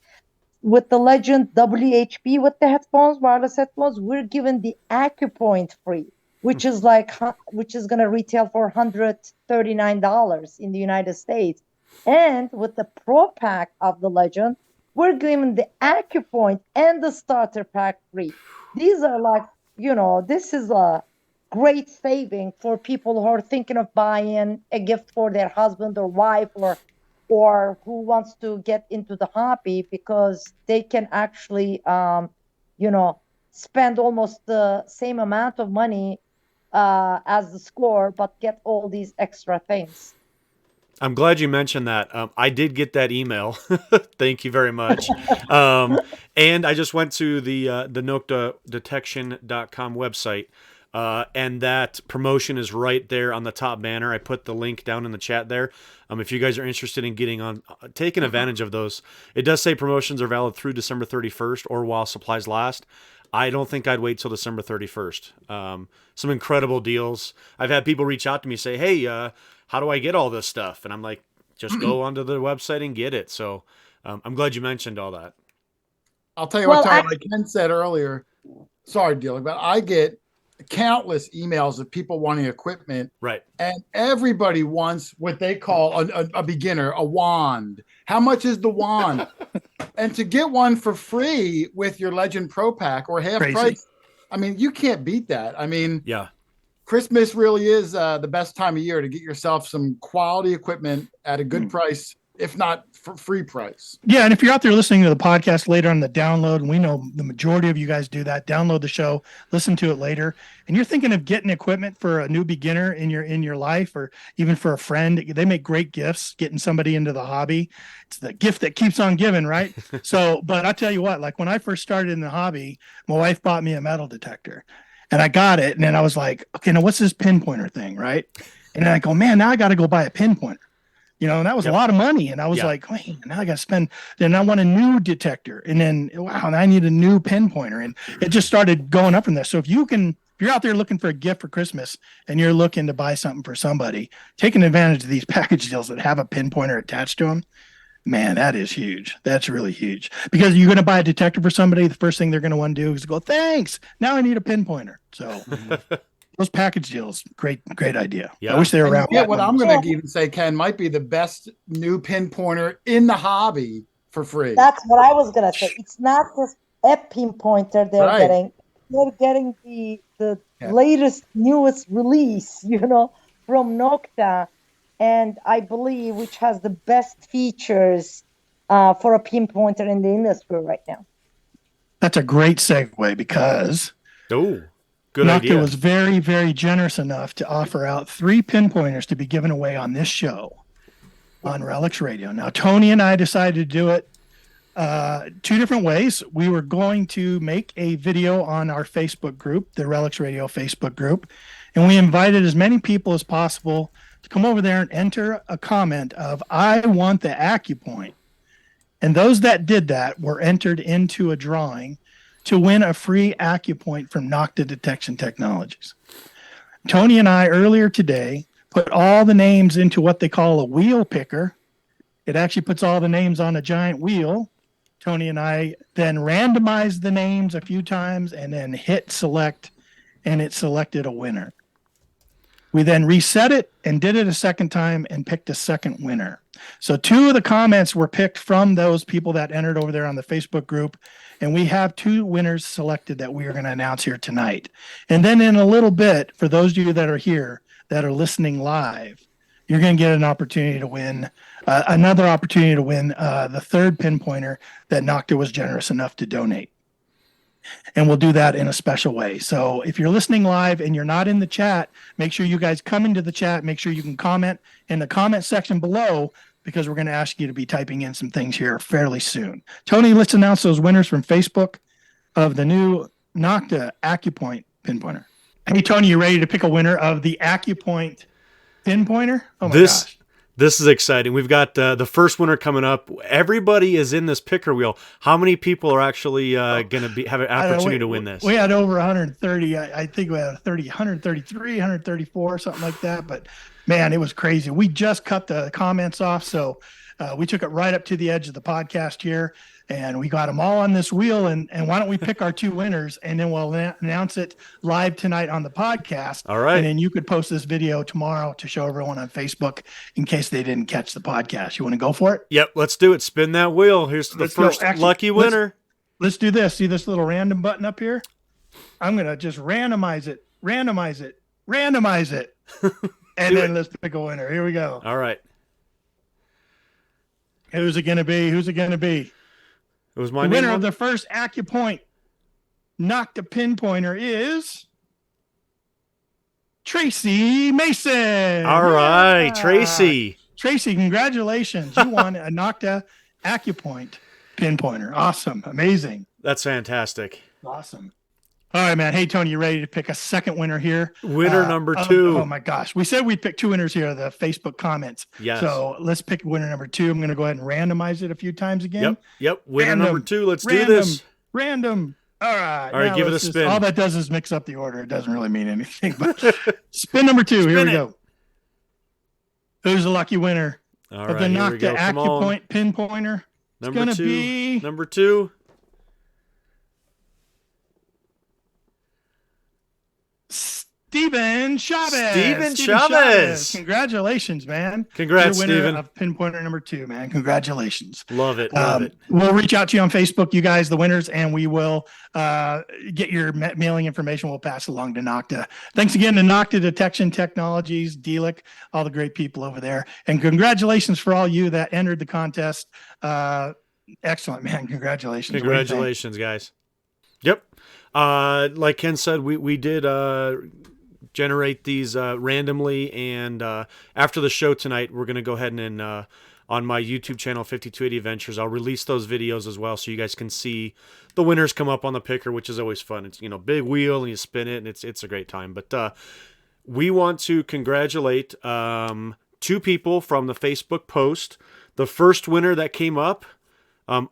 With the legend WHP with the headphones, wireless headphones, we're given the Accupoint free, which is going to retail for $139 in the United States. And with the Pro Pack of the legend, we're given the Accupoint and the starter pack free. These are this is a great saving for people who are thinking of buying a gift for their husband or wife or who wants to get into the hobby, because they can actually, spend almost the same amount of money as the score, but get all these extra things. I'm glad you mentioned that. I did get that email. Thank you very much. And I just went to the NoktaDetection.com website, and that promotion is right there on the top banner. I put the link down in the chat there. If you guys are interested in taking advantage of those, it does say promotions are valid through December 31st or while supplies last. I don't think I'd wait till December 31st. Some incredible deals. I've had people reach out to me say, hey, how do I get all this stuff? And I'm like, just go onto the website and get it. So I'm glad you mentioned all that. I'll tell you what, Tony, like Ken said earlier, sorry, Dilek, but I get countless emails of people wanting equipment. Right. And everybody wants what they call a beginner, a wand. How much is the wand? And to get one for free with your Legend Pro Pack or half price, I mean, you can't beat that. I mean, Christmas really is the best time of year to get yourself some quality equipment at a good price if not for free price. Yeah, and if you're out there listening to the podcast later on the download, and we know the majority of you guys do that, download the show, listen to it later, and you're thinking of getting equipment for a new beginner in your life, or even for a friend, they make great gifts. Getting somebody into the hobby, it's the gift that keeps on giving, right? So, but I tell you what, like when I first started in the hobby, my wife bought me a metal detector, and I got it, and then I was like, okay, now what's this pinpointer thing, right? And then I go, man, now I got to go buy a pinpointer. And that was a lot of money. And I was like, wait, now I got to spend. Then I want a new detector. And then, wow, I need a new pinpointer. And it just started going up from there. So if you're out there looking for a gift for Christmas and you're looking to buy something for somebody, taking advantage of these package deals that have a pinpointer attached to them, man, that is huge. That's really huge. Because you're going to buy a detector for somebody, the first thing they're going to want to do is go, thanks, now I need a pinpointer. So those package deals, great idea. Yeah. I wish they were around. Yeah, what I'm going to even say, Ken, might be the best new pinpointer in the hobby for free. That's what I was going to say. It's not just a pinpointer they're getting. They're getting the latest, newest release, from Nokta, and I believe which has the best features for a pinpointer in the industry right now. That's a great segue because good idea. Nokta was very, very generous enough to offer out 3 pinpointers to be given away on this show on Relics Radio. Now, Tony and I decided to do it 2 different ways. We were going to make a video on our Facebook group, the Relics Radio Facebook group, and we invited as many people as possible to come over there and enter a comment of, I want the Accupoint. And those that did that were entered into a drawing to win a free Accupoint from Nokta Detection Technologies. Tony and I earlier today put all the names into what they call a wheel picker. It actually puts all the names on a giant wheel. Tony and I then randomized the names a few times and then hit select, and it selected a winner. We then reset it and did it a second time and picked a second winner. So 2 of the comments were picked from those people that entered over there on the Facebook group. And we have 2 winners selected that we are going to announce here tonight. And then in a little bit, for those of you that are here, that are listening live, you're going to get an opportunity to win, another opportunity to win the 3rd pinpointer that Nokta was generous enough to donate. And we'll do that in a special way. So if you're listening live and you're not in the chat, make sure you guys come into the chat. Make sure you can comment in the comment section below, because we're going to ask you to be typing in some things here fairly soon. Tony, let's announce those winners from Facebook of the new Nokta Accupoint Pinpointer. Hey, Tony, you ready to pick a winner of the Accupoint Pinpointer? Oh, my gosh. This is exciting. We've got the first winner coming up. Everybody is in this picker wheel. How many people are actually going to have an opportunity to win this? We had over 130. I think we had 133, 134, something like that. But, man, it was crazy. We just cut the comments off, so we took it right up to the edge of the podcast here, and we got them all on this wheel. And why don't we pick our 2 winners, and then we'll announce it live tonight on the podcast. All right. And then you could post this video tomorrow to show everyone on Facebook in case they didn't catch the podcast. You want to go for it? Yep, let's do it. Spin that wheel. Here's the first lucky winner. Let's do this. See this little random button up here? I'm going to just randomize it. And then let's pick a winner. Here we go. All right. Who's it going to be? It was my the winner of the first Accupoint Nokta Pinpointer is Tracy Mason. All right, Tracy. Tracy, congratulations. You won a Nokta Accupoint Pinpointer. Awesome. Amazing. That's fantastic. Awesome. All right, man. Hey, Tony, you ready to pick a second winner here? Winner number 2. Oh, my gosh. We said we'd pick 2 winners here, the Facebook comments. Yes. So let's pick winner number 2. I'm going to go ahead and randomize it a few times again. Yep. Winner number 2. Let's do this. Random. All right. Give it a spin. All that does is mix up the order. It doesn't really mean anything. But spin number 2. Here we go. Who's the lucky winner of the Nokta Accupoint Pinpointer? It's going to be number 2. Steven Chavez. Steven Chavez. Congratulations, man. Congrats, You're winner Steven. of Pinpointer number 2, man. Congratulations. Love it. Love it. We'll reach out to you on Facebook, you guys, the winners, and we will get your mailing information. We'll pass it along to Nokta. Thanks again to Nokta Detection Technologies, Dilek, all the great people over there. And congratulations for all you that entered the contest. Excellent, man. Congratulations. Congratulations, guys. Yep. Like Ken said, we did generate these randomly, and after the show tonight, we're going to go ahead and on my YouTube channel, 5280 Adventures, I'll release those videos as well, so you guys can see the winners come up on the picker, which is always fun. It's, big wheel, and you spin it, and it's a great time. But we want to congratulate 2 people from the Facebook post. The first winner that came up,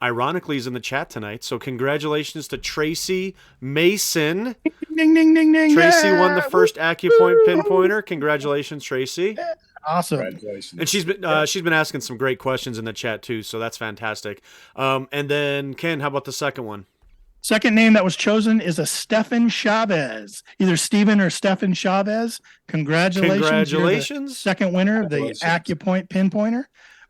ironically, is in the chat tonight. So congratulations to Tracy Mason. Ding, ding, ding, ding. Tracy won the first AccuPoint Pinpointer. Congratulations, Tracy. Awesome. Congratulations. And she's been asking some great questions in the chat too, so that's fantastic. And then Ken, how about the second one? Second name that was chosen is a Stefan Chavez. Either Stephen or Stefan Chavez. Congratulations. Congratulations. You're the second winner of the AccuPoint Pinpointer.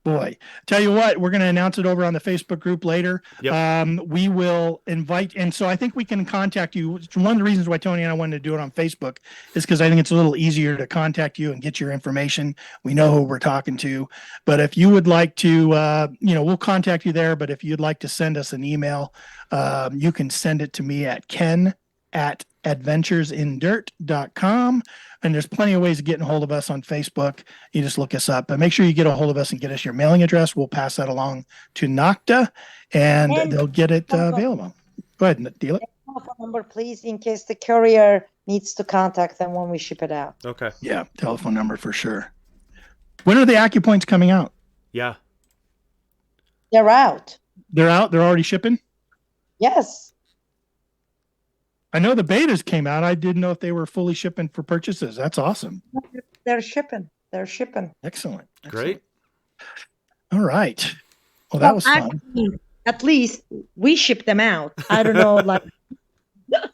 Boy, tell you what, we're going to announce it over on the Facebook group later. Yep. We will invite, and so I think we can contact you. One of the reasons why Tony and I wanted to do it on Facebook is because I think it's a little easier to contact you and get your information. We know who we're talking to. But if you would like to, we'll contact you there. But if you'd like to send us an email, you can send it to me at ken@adventuresindirt.com. And there's plenty of ways of getting a hold of us on Facebook. You just look us up, but make sure you get a hold of us and get us your mailing address. We'll pass that along to Nokta, and they'll get it available. Go ahead, deal it. Telephone number, please, in case the courier needs to contact them when we ship it out. Okay. Yeah, telephone number for sure. When are the AccuPoints coming out? Yeah. They're out. They're out? They're already shipping? Yes. I know the betas came out. I didn't know if they were fully shipping for purchases. That's awesome. They're shipping. Excellent. Great. All right. Well, that was fun. Actually, at least we ship them out. I don't know, like They're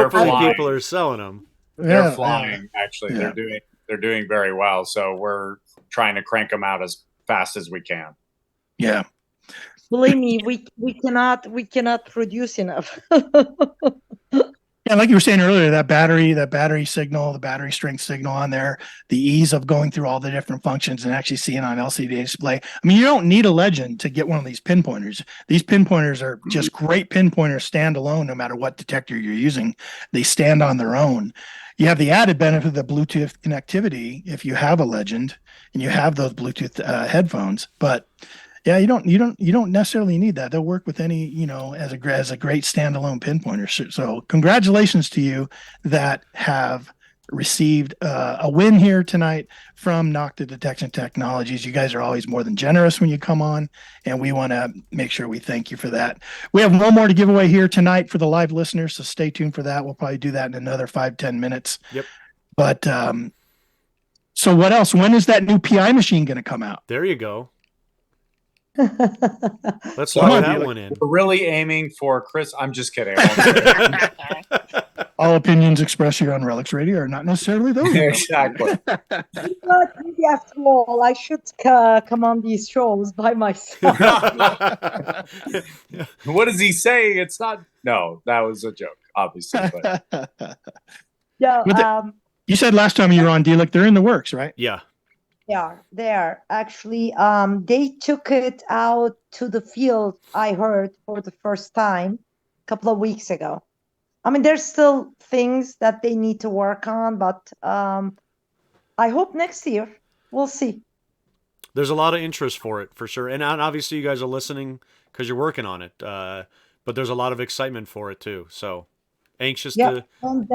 Hopefully flying. people are selling them. They're flying. Actually, Yeah. they're doing very well. So we're trying to crank them out as fast as we can. Yeah. believe me, we cannot produce enough. Yeah, like you were saying earlier, that battery signal, the battery strength signal on there, the ease of going through all the different functions and actually seeing on LCD display. I mean, you don't need a Legend to get one of these pinpointers. These pinpointers are just great pinpointers standalone, no matter what detector you're using. They stand on their own. You have the added benefit of the Bluetooth connectivity if you have a Legend and you have those Bluetooth headphones, but yeah, you don't necessarily need that. They'll work with any, as a great standalone pinpointer. So congratulations to you that have received a win here tonight from Nokta Detection Technologies. You guys are always more than generous when you come on, and we want to make sure we thank you for that. We have one more to give away here tonight for the live listeners, so stay tuned for that. We'll probably do that in another 5-10 minutes. Yep. But so what else? When is that new PI machine going to come out? There you go. Let's Come lock on, that Dilek. one in. We're really aiming for Chris. I'm just kidding. All opinions expressed here on Relics Radio are not necessarily those. Exactly. But maybe after all, I should come on these shows by myself. What does he say? It's not. No, that was a joke, obviously. But Yeah, You said last time you were on Dilek, they're in the works, right? Yeah. they are actually. They took it out to the field. I heard for the first time a couple of weeks ago. I mean, there's still things that they need to work on, but I hope next year we'll see. There's a lot of interest for it, for sure. And obviously you guys are listening because you're working on it. But there's a lot of excitement for it too. So anxious to... And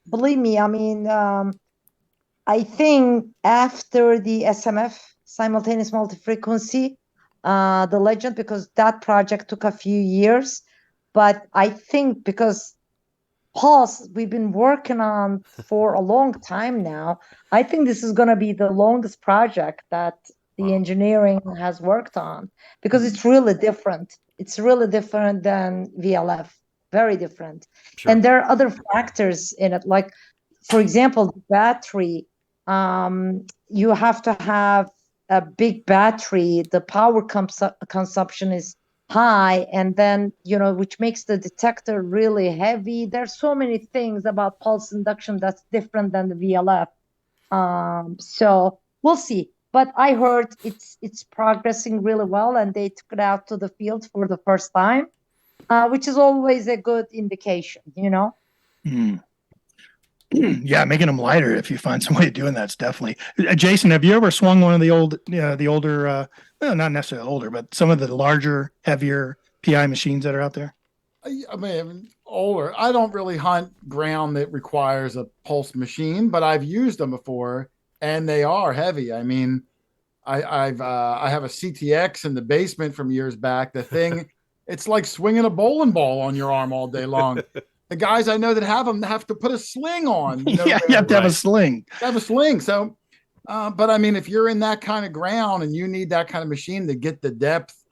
believe me, I mean, I think after the SMF, simultaneous multi-frequency, the Legend, because that project took a few years, but I think because Pulse we've been working on for a long time now, I think this is going to be the longest project that the engineering has worked on, because it's really different. It's really different than VLF, very different. Sure. And there are other factors in it, like for example, the battery, you have to have a big battery. The power consumption is high, and then, which makes the detector really heavy. There's so many things about pulse induction that's different than the VLF. So we'll see. But I heard it's progressing really well, and they took it out to the field for the first time, which is always a good indication, Mm. Yeah, making them lighter if you find some way of doing that's definitely. Jason, have you ever swung one of the older, well, not necessarily older, but some of the larger, heavier PI machines that are out there? I mean, older. I don't really hunt ground that requires a pulse machine, but I've used them before, and they are heavy. I mean, I have a CTX in the basement from years back. The thing, it's like swinging a bowling ball on your arm all day long. The guys I know that have them have to put a sling on. Yeah, you have to have a sling. Have a sling. So, but I mean, if you're in that kind of ground and you need that kind of machine to get the depth,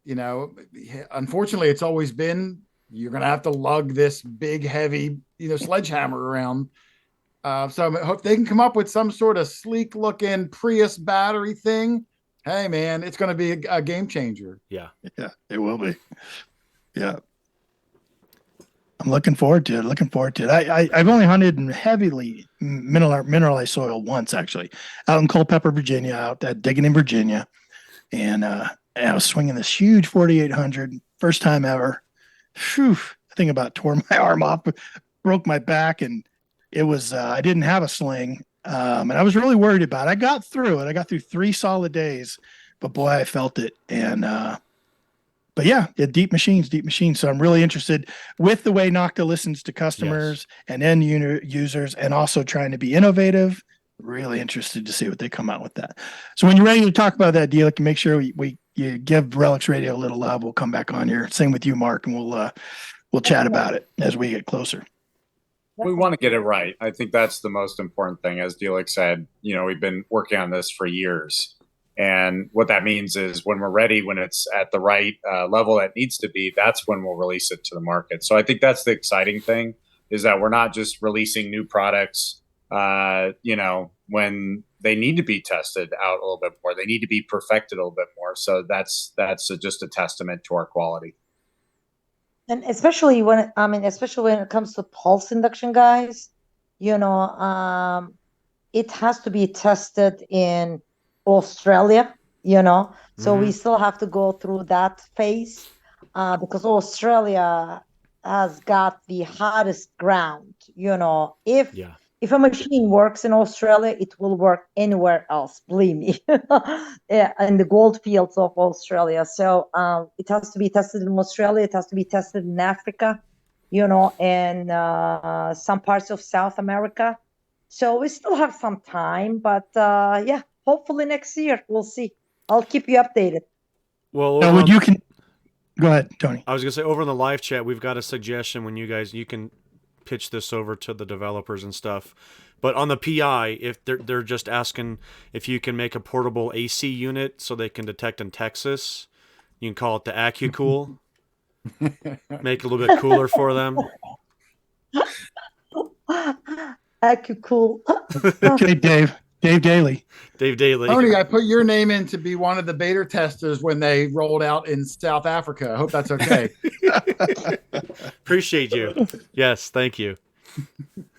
unfortunately, it's always been you're going to have to lug this big, heavy, sledgehammer around. So I hope they can come up with some sort of sleek looking Prius battery thing. Hey, man, it's going to be a game changer. Yeah, it will be. Yeah. I'm looking forward to it. I've only hunted in heavily mineralized soil once, actually, out in Culpeper, Virginia, out at digging in Virginia. And I was swinging this huge 4800, first time ever. Phew, I think about tore my arm off, broke my back, and it was, I didn't have a sling. And I was really worried about it. I got through it. I got through 3 solid days, but boy, I felt it. And, but yeah, deep machines. So I'm really interested with the way Nokta listens to customers and end users, and also trying to be innovative. Really interested to see what they come out with that. So when you're ready to talk about that deal, make sure you give Relics Radio a little love. We'll come back on here. Same with you, Mark, and we'll chat about it as we get closer. We want to get it right. I think that's the most important thing. As Dilek said, we've been working on this for years. And what that means is when we're ready, when it's at the right level that needs to be, that's when we'll release it to the market. So I think that's the exciting thing, is that we're not just releasing new products, when they need to be tested out a little bit more. They need to be perfected a little bit more. So that's just a testament to our quality. And especially when it comes to pulse induction, guys, it has to be tested in Australia, so we still have to go through that phase, because Australia has got the hottest ground. If a machine works in Australia, it will work anywhere else, believe me. In the gold fields of Australia. So it has to be tested in Australia. It has to be tested in Africa, and some parts of South America. So we still have some time, but hopefully next year we'll see. I'll keep you updated. Well, you can go ahead, Tony. I was gonna say, over in the live chat, we've got a suggestion when you can pitch this over to the developers and stuff. But on the PI, if they're just asking if you can make a portable AC unit so they can detect in Texas, you can call it the AccuCool. Make it a little bit cooler for them. AccuCool. Okay, Dave Daly. Tony, I put your name in to be one of the beta testers when they rolled out in South Africa. I hope that's okay. Appreciate you. Yes, thank you.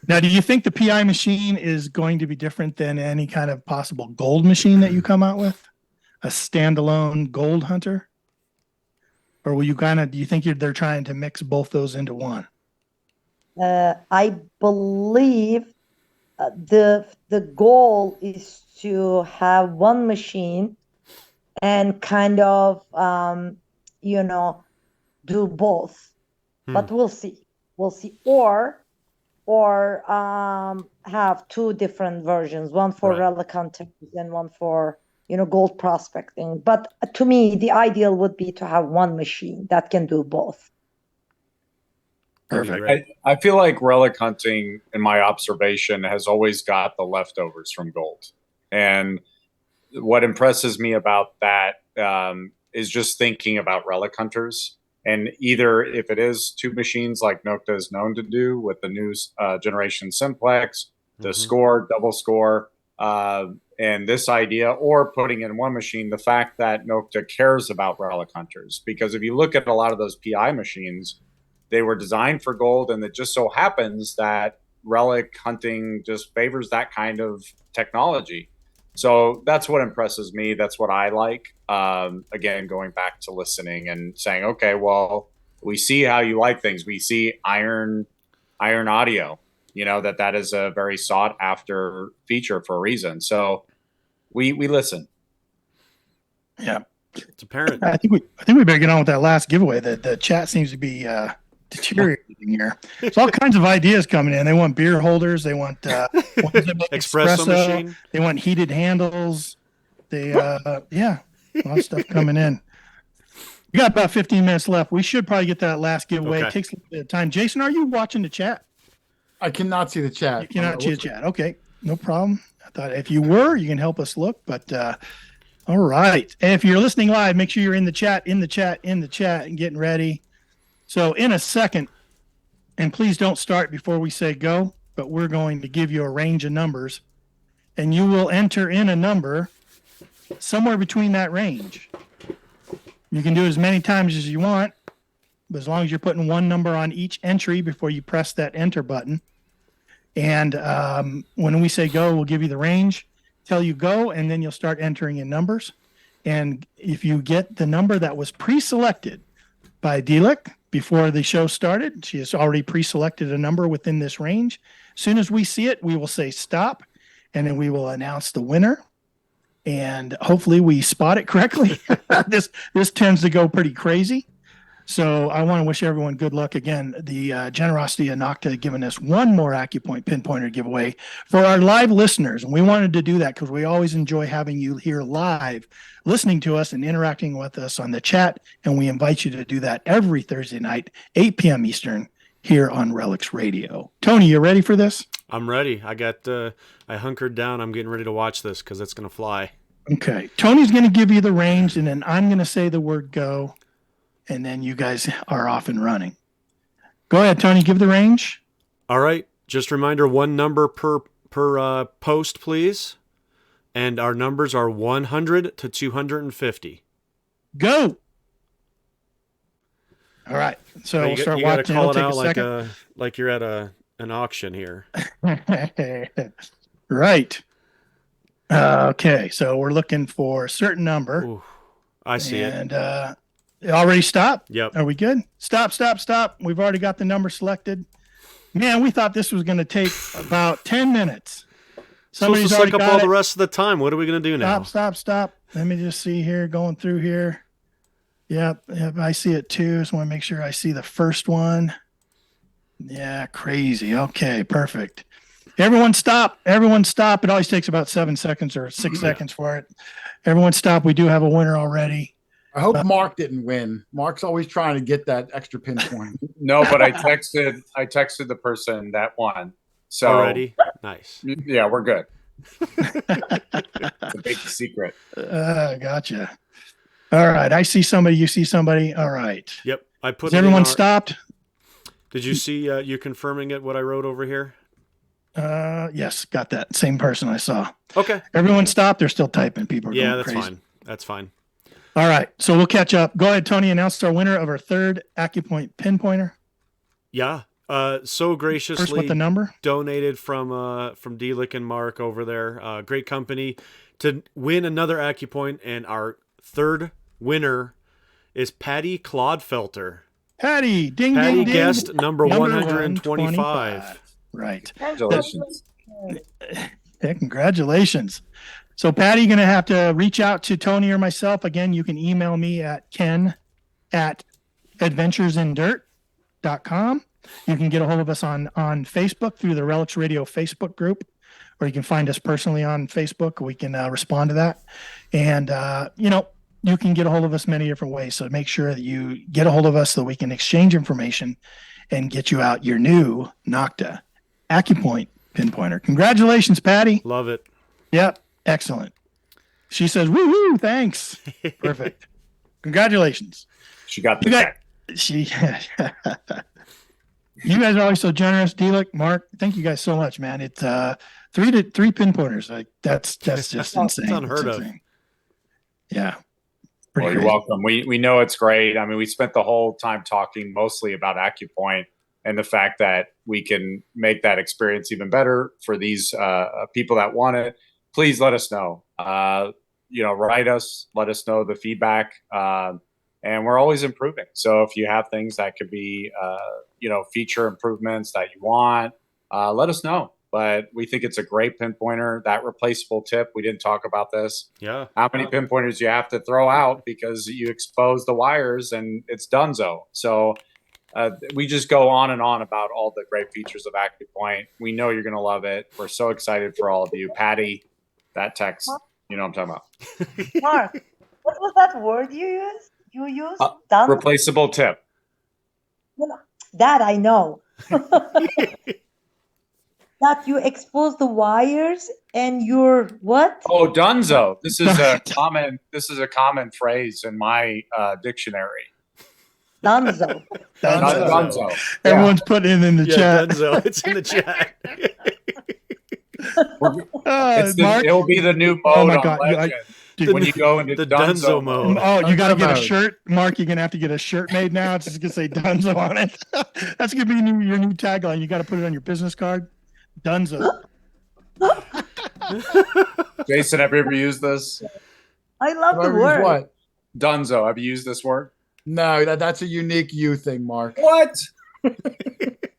Now, do you think the PI machine is going to be different than any kind of possible gold machine that you come out with? A standalone gold hunter? Or will you do you think they're trying to mix both those into one? I believe the goal is to have one machine and kind of do both. But we'll see, or have 2 different versions, one for relic hunters and one for gold prospecting. But to me, the ideal would be to have one machine that can do both. Perfect. I feel like relic hunting, in my observation, has always got the leftovers from gold. And what impresses me about that is just thinking about relic hunters. And either if it is 2 machines like Nokta is known to do with the new generation Simplex, the score, double score, and this idea, or putting in one machine, the fact that Nokta cares about relic hunters. Because if you look at a lot of those PI machines, they were designed for gold, and it just so happens that relic hunting just favors that kind of technology. So that's what impresses me. That's what I like. Again, going back to listening and saying, okay, well, we see how you like things. We see iron audio, that is a very sought after feature for a reason. So we listen. Yeah. It's apparent. I think we better get on with that last giveaway. The chat seems to be deteriorating here. There's all kinds of ideas coming in. They want beer holders. They want espresso machine. They want heated handles. They a lot of stuff coming in. We got about 15 minutes left. We should probably get that last giveaway. Okay. It takes a little bit of time. Jason, are you watching the chat? I cannot see the chat. You cannot see the chat. Okay, no problem. I thought if you were, you can help us look. But all right. And if you're listening live, make sure you're in the chat, and getting ready. So in a second, and please don't start before we say go, but we're going to give you a range of numbers, and you will enter in a number somewhere between that range. You can do as many times as you want, but as long as you're putting one number on each entry before you press that enter button. And when we say go, we'll give you the range, tell you go, and then you'll start entering in numbers. And if you get the number that was pre-selected by Dilek before the show started, she has already pre-selected a number within this range. As soon as we see it, we will say stop, and then we will announce the winner. And hopefully we spot it correctly. This tends to go pretty crazy. So I want to wish everyone good luck. Again, the generosity of Nokta giving us one more Accupoint Pinpointer giveaway for our live listeners. And we wanted to do that because we always enjoy having you here live, listening to us and interacting with us on the chat. And we invite you to do that every Thursday night, 8 p.m. Eastern, here on Relics Radio. Tony, you ready for this? I'm ready. I hunkered down. I'm getting ready to watch this because it's going to fly. Okay. Tony's going to give you the range, and then I'm going to say the word go. And then you guys are off and running. Go ahead, Tony, give the range. All right. Just a reminder, one number per post, please. And our numbers are 100 to 250. Go. All right. So we'll start watching. You got to call it out like you're at an auction here. Right. Okay. So we're looking for a certain number. Ooh, I see it. And already stopped? Yep. Are we good? Stop. We've already got the number selected. Man, we thought this was going to take about 10 minutes. Somebody's supposed to suck up all the rest of the time. What are we going to do now? Stop. Let me just see here, going through here. Yep, I see it too. Just want to make sure I see the first one. Yeah, crazy. Okay, perfect. Everyone stop. It always takes about 7 seconds or 6 seconds for it. Everyone stop. We do have a winner already. I hope Mark didn't win. Mark's always trying to get that extra pinpoint. No, but I texted the person that won. So already? Nice. Yeah, we're good. It's a big secret. Gotcha. All right. I see somebody. You see somebody. All right. Yep. I put. Is everyone stopped? Did you see you confirming it? What I wrote over here? Yes. Got that. Same person I saw. Okay. Everyone stopped. They're still typing. People are going that's crazy. fine. That's fine. All right. So we'll catch up. Go ahead, Tony. Announce our winner of our third Accupoint Pinpointer. Yeah. So graciously First with the number donated from Dilek and Mark over there. Great company to win another Accupoint, and our third winner is Patty Clodfelter. Patty, ding, Patty ding, ding. guest number 125. Right. Congratulations. Yeah, congratulations. So Patty, you're going to have to reach out to Tony or myself. Again, you can email me at ken@adventuresindirt.com. You can get a hold of us on Facebook through the Relics Radio Facebook group, or you can find us personally on Facebook. We can respond to that. And, you can get a hold of us many different ways. So make sure that you get a hold of us so we can exchange information and get you out your new Nokta Accupoint Pinpointer. Congratulations, Patty. Love it. Yep. Excellent. She says, woo, thanks. Perfect. Congratulations. She got the check. She You guys are always so generous, Dilek, Mark. Thank you guys so much, man. It's 3 pinpointers. Like that's just insane. It's unheard of. Insane. Yeah. Well, you're welcome. We know it's great. I mean, we spent the whole time talking mostly about AccuPoint and the fact that we can make that experience even better for these people that want it. Please let us know. Write us, let us know the feedback. And we're always improving. So if you have things that could be, feature improvements that you want, let us know. But we think it's a great pinpointer. That replaceable tip, we didn't talk about this. Yeah. How many pinpointers you have to throw out because you expose the wires and it's donezo. So we just go on and on about all the great features of AccuPoint. We know you're going to love it. We're so excited for all of you. Patty, that text, you know what I'm talking about. Mark, what was that word you used? You used replaceable tip. That I know. That you expose the wires and you're what? Oh, dunzo. This is a common phrase in my dictionary. Dunzo. Dunzo. Everyone's putting it in the chat. Dunzo. It's in the chat. It'll be the new mode on Legend. When you go into the Dunzo mode. Oh, you got to get a shirt, Mark. You're gonna have to get a shirt made now. It's just gonna say Dunzo on it. That's gonna be your new tagline. You got to put it on your business card. Dunzo. Jason, have you ever used this? I love the word. What? Dunzo. Have you used this word? No, that's a unique you thing, Mark. What?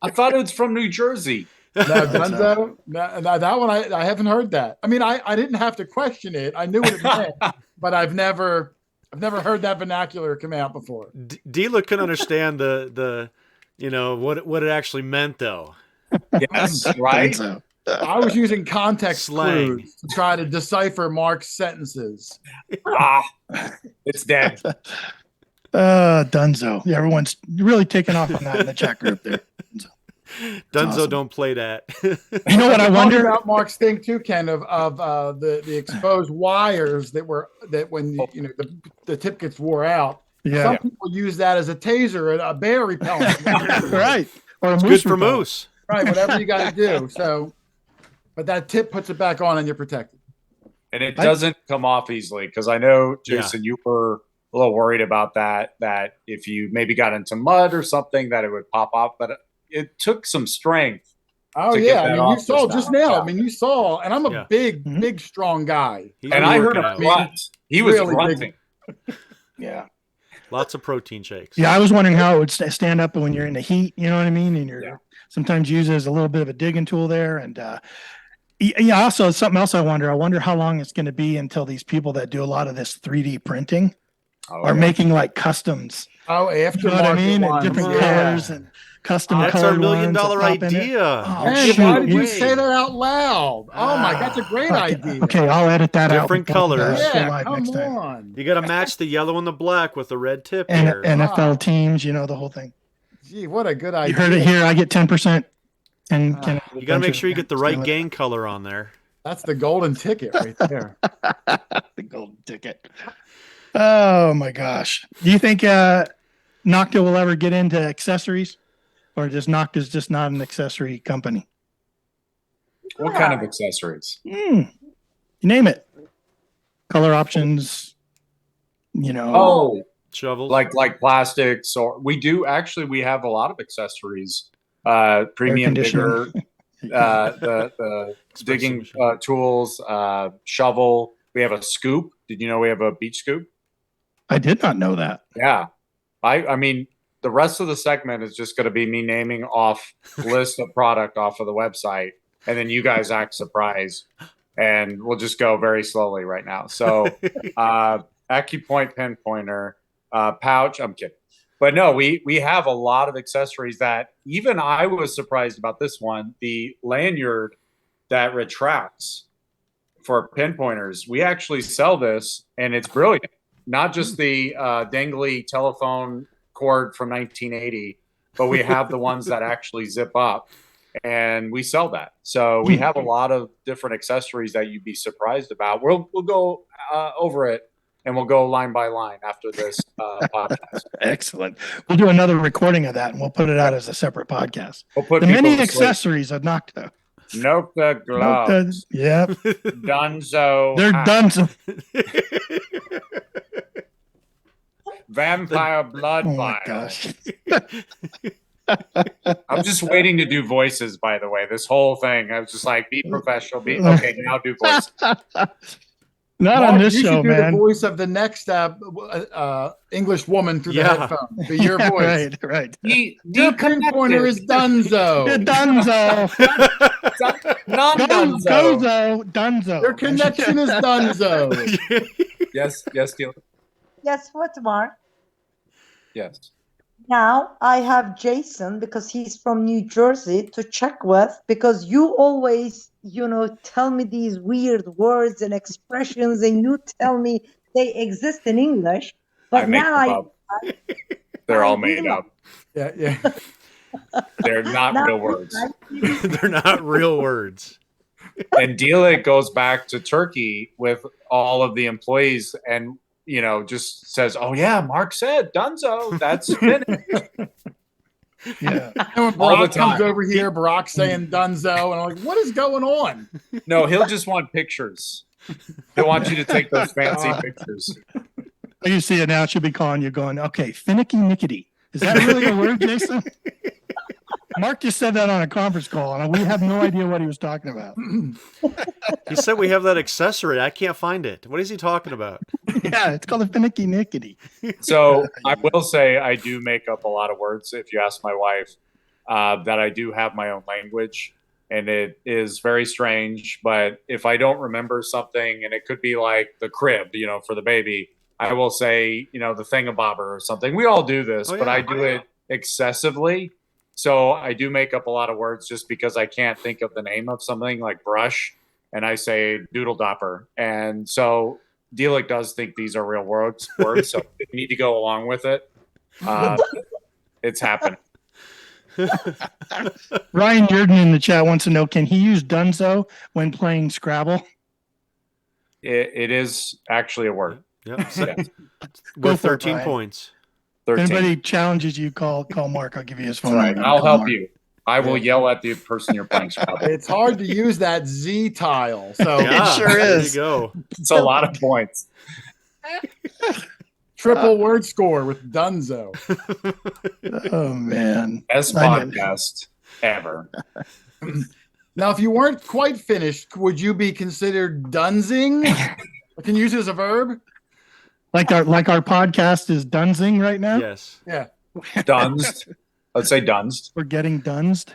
I thought it was from New Jersey. No, Dunzo. No, that one I haven't heard that. I mean, I didn't have to question it. I knew what it meant, but I've never heard that vernacular come out before. Dila couldn't understand the what it actually meant though. Yes, right. I was using context Slang. clues to try to decipher Mark's sentences. It's dead. Dunzo. Yeah, everyone's really taking off on that in the chat group there. Dunzo, awesome. Don't play that. You know what I wonder about Mark's thing too, Ken, of the exposed wires that when the tip gets wore out. Yeah. Some people use that as a taser, a bear repellent. Right. Or It's good for moose. Right, whatever you got to do. So, but that tip puts it back on and you're protected. And it doesn't come off easily because I know, Jason, you were a little worried about that if you maybe got into mud or something that it would pop off, but it took some strength. Oh yeah, I mean you saw just now. I mean you saw, and I'm a big, strong guy. And I heard him grunt. He was really grunting. Yeah. Lots of protein shakes. Yeah, I was wondering how it would stand up when you're in the heat. You know what I mean? And you're sometimes used as a little bit of a digging tool there. And also something else I wonder how long it's going to be until these people that do a lot of this 3D printing are making like customs. Oh, after you know what I mean? And different colors and custom That's colored our $1 million ones idea. Why did you say that out loud? Oh my, that's a great idea. Okay, I'll edit that out. Different colors. Yeah, come on. You got to match the yellow and the black with the red tip and here. NFL teams, the whole thing. Gee, what a good idea. You heard it here. I get 10%. And you got to make sure you get the right gang color on there. That's the golden ticket right there. The golden ticket. Oh my gosh. Do you think Nokta will ever get into accessories? Or just Nokta's just not an accessory company? What kind of accessories? You name it. Color options, Oh, shovels. Like plastics, or we have a lot of accessories. Premium digger, the digging tools, shovel. We have a scoop. Did you know we have a beach scoop? I did not know that. Yeah. I mean, the rest of the segment is just going to be me naming off list of product off of the website, and then you guys act surprised, and we'll just go very slowly right now. So, Accupoint Pinpointer, pouch. I'm kidding, but no, we have a lot of accessories that even I was surprised about. This one, the lanyard that retracts for pinpointers. We actually sell this, and it's brilliant. Not just the dangly telephone cord from 1980, but we have the ones that actually zip up, and we sell that. So we have a lot of different accessories that you'd be surprised about. We'll go over it and we'll go line by line after this podcast. Excellent. We'll do another recording of that, and we'll put it out as a separate podcast. We'll put The people many to sleep. accessories of Nokta. Nokta gloves. Yeah, Dunzo. they're hat, done. Vampire blood Oh my vial. gosh. I'm just waiting to do voices, by the way. This whole thing. I was just like, be professional. Okay, now do voices. Not Mark, on this you show, should do man. the voice of the next English woman through the Yeah. headphones. Be your voice. Right. Your pinpointer is Dunzo. Dunzo. Non-Dunzo. Dunzo. Your connection is Dunzo. Yes, Dilek. Guess what, Mark? Yes. Now I have Jason, because he's from New Jersey, to check with, because you always, tell me these weird words and expressions, and you tell me they exist in English. I But make now them up. They're all made up. Yeah. They're not Now- real words. They're not real words. And Dilek goes back to Turkey with all of the employees and just says, "Oh yeah, Mark said Dunzo. That's finished." Yeah. And when All the Brock comes time. over here, Brock's saying Dunzo, and I'm like, what is going on? No, he'll just want pictures. He'll want you to take those fancy pictures. You see it now. It should be calling you going, okay, finicky nickety. Is that really a word, Jason? Mark just said that on a conference call, and we have no idea what he was talking about. He said we have that accessory. I can't find it. What is he talking about? Yeah, it's called a finicky nickety. So I will say I do make up a lot of words. If you ask my wife, that I do have my own language, and it is very strange. But if I don't remember something, and it could be like the crib, for the baby, I will say, the thingamabobber or something. We all do this, but I do it excessively. So I do make up a lot of words just because I can't think of the name of something like brush, and I say doodle dopper. And so Dilek does think these are real words, so you need to go along with it. It's happening. Ryan Jordan in the chat wants to know, can he use Dunzo when playing Scrabble? It is actually a word. Yep. Yeah. Go With for it, 13 Brian. points. If 13. anybody chellenges you, call Mark. I'll give you his phone Right. number. I'll Call help Mark. you. I will yell at the person you're playing Scrabble. It's hard to use that Z tile. So Yeah, sure there is. you go. It's a lot of points. triple word score with Dunzo. Oh, man. Best I know. podcast ever. Now, if you weren't quite finished, would you be considered dunzing? Can you use it as a verb? Like our podcast is dunzing right now. Yes. Yeah. Dunsed. Let's say dunsed. We're getting dunzed.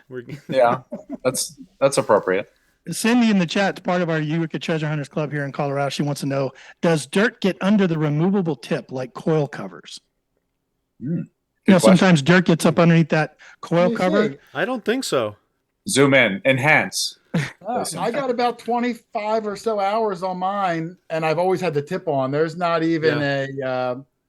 Yeah, that's appropriate. Cindy in the chat, part of our Eureka Treasure Hunters Club here in Colorado. She wants to know, does dirt get under the removable tip like coil covers? Good question. Sometimes dirt gets up underneath that coil Let me cover. see. I don't think so. Zoom in, enhance. I got about 25 or so hours on mine, and I've always had the tip on. There's not even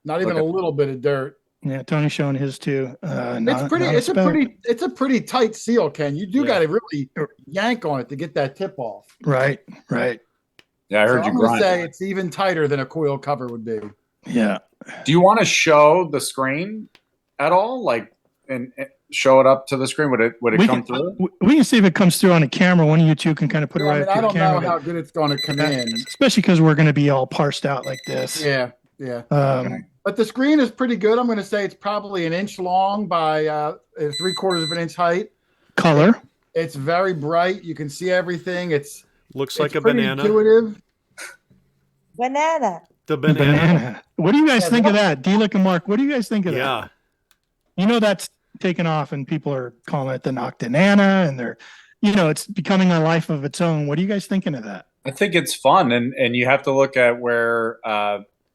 not even Look a little bit of dirt. Yeah, Tony's showing his too. It's a pretty tight seal, Ken. You do Yeah. got to really yank on it to get that tip off. Right. Yeah, I heard So you I'm gonna grind. say it's even tighter than a coil cover would be. Yeah. Do you want to show the screen at all? Like, and show it up to the screen? Would it We come can, through? we can see if it comes through on a camera. One of you two can kind of put it Yeah, right up to I the don't know camera. how good it's going to come in. Especially because we're going to be all parsed out like this. Yeah. Okay. But the screen is pretty good. I'm going to say it's probably an inch long by 3/4 of an inch height. Color. It's very bright. You can see everything. Looks like it's a pretty banana. intuitive. Banana. The banana. Banana. What do you guys think of that? Dilek and Mark, what do you guys think of that? Yeah. That's taken off and people are calling it the Nokta Nana and they're, it's becoming a life of its own. What are you guys thinking of that? I think it's fun, and you have to look at where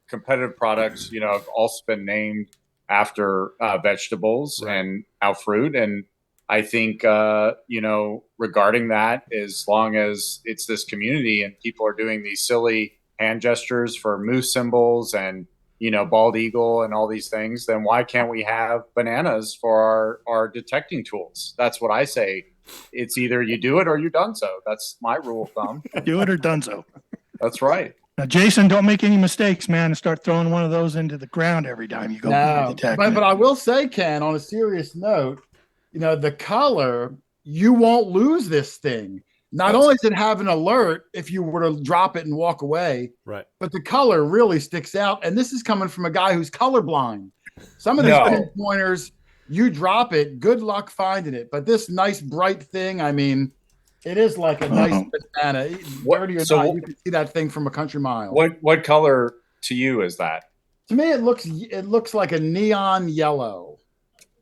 competitive products, have also been named after vegetables and now fruit. And I think, regarding that, as long as it's this community and people are doing these silly hand gestures for moose symbols and, bald eagle and all these things, then why can't we have bananas for our detecting tools? That's what I say. It's either you do it or you're done so. That's my rule of thumb. Do it or dunzo. That's right. Now, Jason, don't make any mistakes, man, and start throwing one of those into the ground every time you go detect. But I will say, Ken, on a serious note, the color, you won't lose this thing. Not only does it have an alert if you were to drop it and walk away, right? But the color really sticks out. And this is coming from a guy who's colorblind. Some of these pinpointers, you drop it, good luck finding it. But this nice bright thing, I mean, it is like a nice banana. Dirty or not, you can see that thing from a country mile. What color to you is that? To me, it looks like a neon yellow.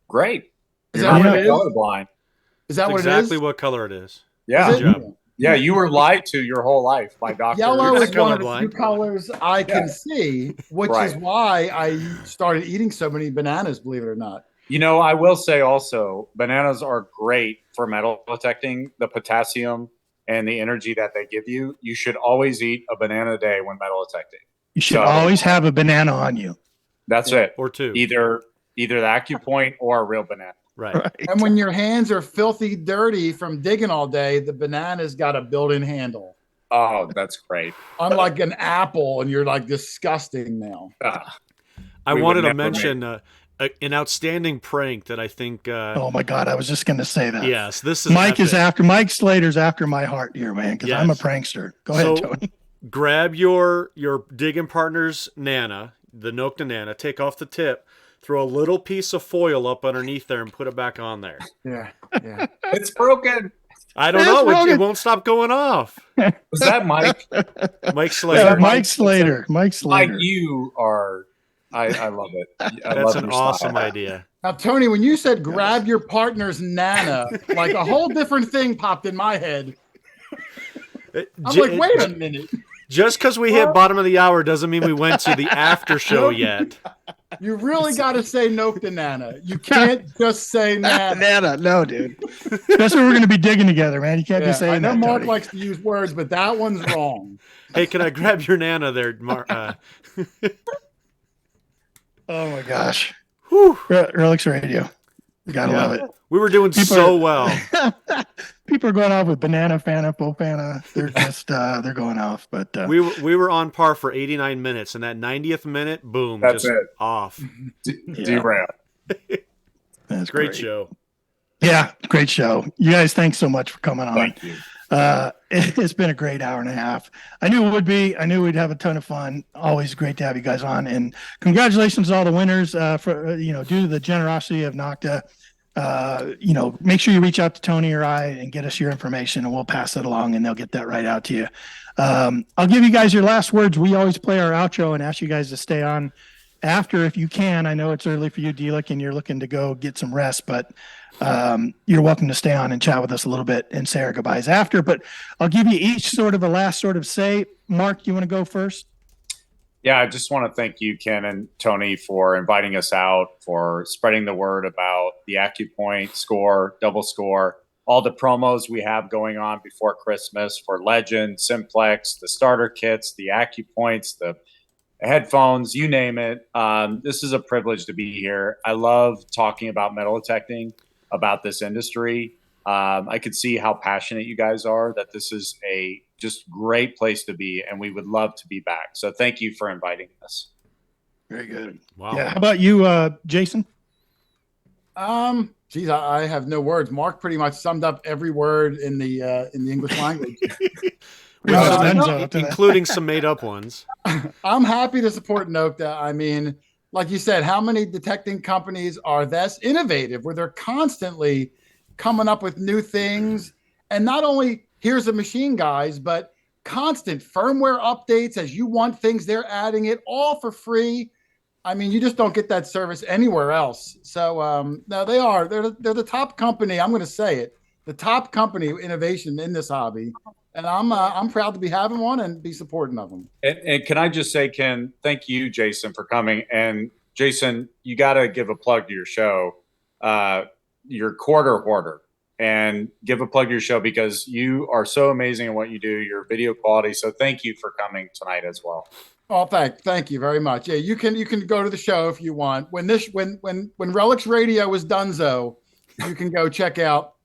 Great. Is that what it is? Colorblind. Is that what it is? Exactly what color it is. Yeah. Yeah, you were lied to your whole life by doctors. Yellow is one of the few colors I can see, which is why I started eating so many bananas, believe it or not. I will say also, bananas are great for metal detecting. The potassium and the energy that they give you. You should always eat a banana a day when metal detecting. You should always have a banana on you. That's it. Or two. Either the AccuPoint or a real banana. Right. And when your hands are filthy dirty from digging all day, the banana's got a built-in handle. Oh, that's great. Unlike an apple, and you're like disgusting now. I wanted to mention an outstanding prank that I think. Oh my God, I was just going to say that. Yes, this is Mike Slater's after my heart here, man, because I'm a prankster. Go ahead, Tony. Grab your digging partner's Nana, the Nokta Nana, take off the tip. Throw a little piece of foil up underneath there and put it back on there. Yeah. It's broken. I don't know. It won't stop going off. Was that Mike? Mike Slater. Mike Slater. Mike, you are. I love it. That's an awesome idea. Now, Tony, when you said grab your partner's Nana, like a whole different thing popped in my head. I'm like, wait a minute. Just because we hit bottom of the hour doesn't mean we went to the after show yet. You really got to say Nokta Nana. You can't just say Nana. Nana, no, dude. That's what we're going to be digging together, man. You can't be saying that. I know Mark Tony likes to use words, but that one's wrong. Hey, can I grab your Nana there, Mark? Oh my gosh. Relics Radio. You gotta love it. We were doing so well. People are going off with banana, fana, fofana. They're just they're going off. But we were on par for 89 minutes, and that 90th minute, boom, that's just it. Off. Derail. That's great show. Yeah, great show. You guys, thanks so much for coming on. Thank you. It's been a great hour and a half. I knew it would be. I knew we'd have a ton of fun. Always great to have you guys on. And congratulations to all the winners. For due to the generosity of Nokta. Make sure you reach out to Tony or I and get us your information, and we'll pass it along, and they'll get that right out to you. I'll give you guys your last words. We always play our outro and ask you guys to stay on after if you can. I know it's early for you, Dilek, and you're looking to go get some rest, but you're welcome to stay on and chat with us a little bit and say our goodbyes after. But I'll give you each sort of a last sort of say. Mark, you want to go first? Yeah, I just want to thank you, Ken and Tony, for inviting us out, for spreading the word about the AccuPoint score, double score, all the promos we have going on before Christmas for Legend, Simplex, the starter kits, the AccuPoints, the headphones, you name it. This is a privilege to be here. I love talking about metal detecting, about this industry. I could see how passionate you guys are, that this is a just great place to be, and we would love to be back. So thank you for inviting us. Very good. Wow. Yeah. How about you, Jason? I have no words. Mark pretty much summed up every word in the English language. Including some made up ones. I'm happy to support Nokta. I mean, like you said, how many detecting companies are this innovative where they're constantly coming up with new things? And not only here's a machine, guys, but constant firmware updates as you want things, they're adding it all for free. I mean, you just don't get that service anywhere else. So no, they're the top company. I'm going to say it, the top company innovation in this hobby. And I'm proud to be having one and be supporting of them. And can I just say, Ken, thank you, Jason, for coming. And Jason, you got to give a plug to your show, your Hoarder. And give a plug to your show because you are so amazing at what you do, your video quality. So thank you for coming tonight as well. Oh, thank you very much. Yeah, you can go to the show if you want. When Relics Radio is donezo, you can go check out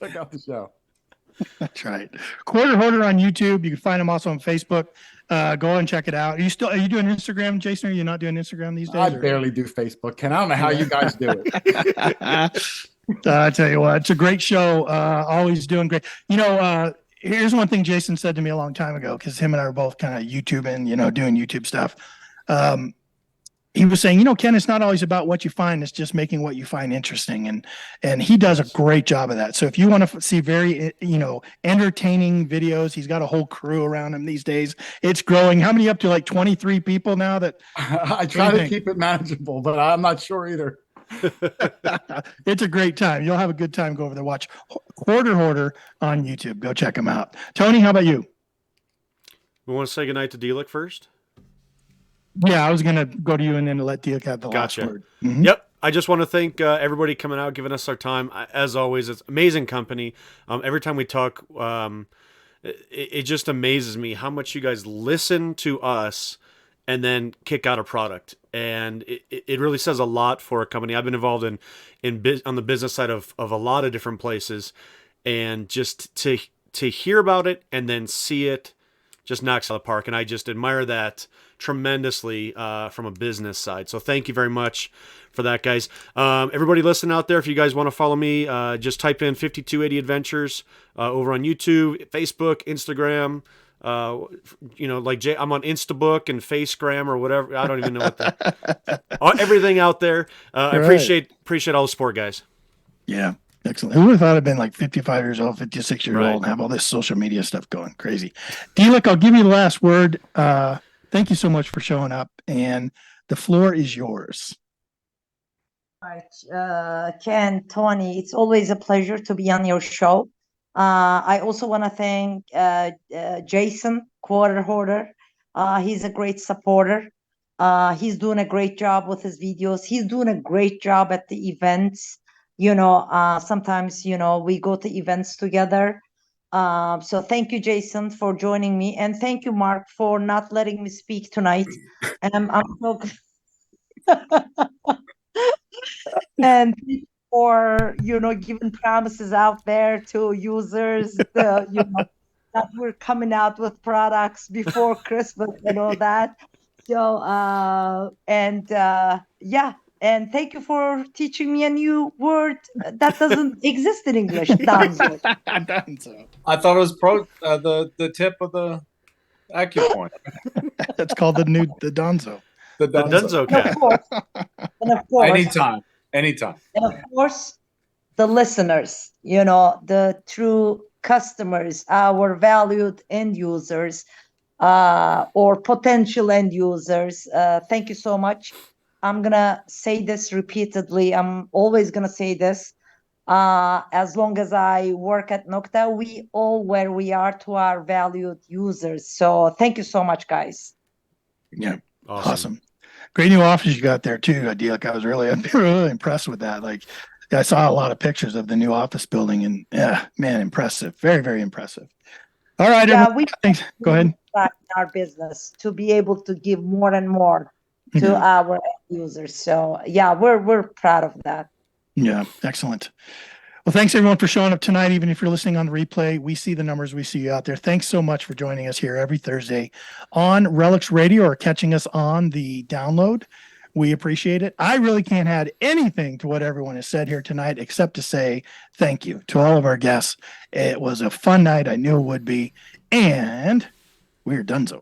the show. That's right. Hoarder on YouTube. You can find them also on Facebook. Go and check it out. Are you doing Instagram, Jason? Are you not doing Instagram these days? I barely do Facebook, Ken. I don't know how you guys do it. I tell you what, it's a great show. Always doing great. Here's one thing Jason said to me a long time ago, because him and I are both kind of YouTubing, doing YouTube stuff. He was saying, Ken, it's not always about what you find; it's just making what you find interesting, and he does a great job of that. So if you want to see very, entertaining videos, he's got a whole crew around him these days. It's growing. How many up to like 23 people now? That I try to keep it manageable, but I'm not sure either. It's a great time. You'll have a good time. Go over there, watch Hoarder on YouTube. Go check him out. Tony, how about you? We want to say goodnight to Dilek first. Yeah, I was going to go to you and then let Dilek have the last word. Mm-hmm. Yep. I just want to thank everybody coming out, giving us our time. As always, it's amazing company. Every time we talk, it just amazes me how much you guys listen to us and then kick out a product. And it really says a lot for a company. I've been involved on the business side of a lot of different places, and just to hear about it and then see it just knocks out of the park. And I just admire that tremendously from a business side. So thank you very much for that, guys. Everybody listening out there, if you guys want to follow me, just type in 5280 Adventures over on YouTube, Facebook, Instagram. Like I'm on Instabook and Facegram or whatever. I don't even know what everything out there. I appreciate all the support, guys. Yeah. Excellent. Who would have thought I'd been like 55 years old, 56 years old, and have all this social media stuff going crazy? Dilek, I'll give you the last word. Thank you so much for showing up, and the floor is yours. All right, Ken, Tony, it's always a pleasure to be on your show. I also want to thank Jason, Hoarder. He's a great supporter. He's doing a great job with his videos. He's doing a great job at the events. Sometimes, we go to events together. So thank you, Jason, for joining me. And thank you, Mark, for not letting me speak tonight. I'm so and for, giving promises out there to users, that we're coming out with products before Christmas and all that. So, and thank you for teaching me a new word that doesn't exist in English. Donzo. I thought it was the tip of the Accupoint. That's called the Donzo. The Donzo cap. And of course, anytime. And of course, the listeners, the true customers, our valued end users, or potential end users. Thank you so much. I'm going to say this repeatedly. I'm always going to say this. As long as I work at Nokta, we owe where we are to our valued users. So thank you so much, guys. Yeah. Awesome. Great new office you got there too, Dilek. I was really impressed with that. Like, I saw a lot of pictures of the new office building, and impressive. Very, very impressive. All right. Thanks. Go ahead. Our business to be able to give more and more to our users. So we're proud of that. Yeah, excellent. Well, thanks everyone for showing up tonight. Even if you're listening on the replay, we see the numbers, we see you out there. Thanks so much for joining us here every Thursday on Relics Radio or catching us on the download. We appreciate it. I really can't add anything to what everyone has said here tonight, except to say thank you to all of our guests. It was a fun night. I knew it would be. And we're donezo.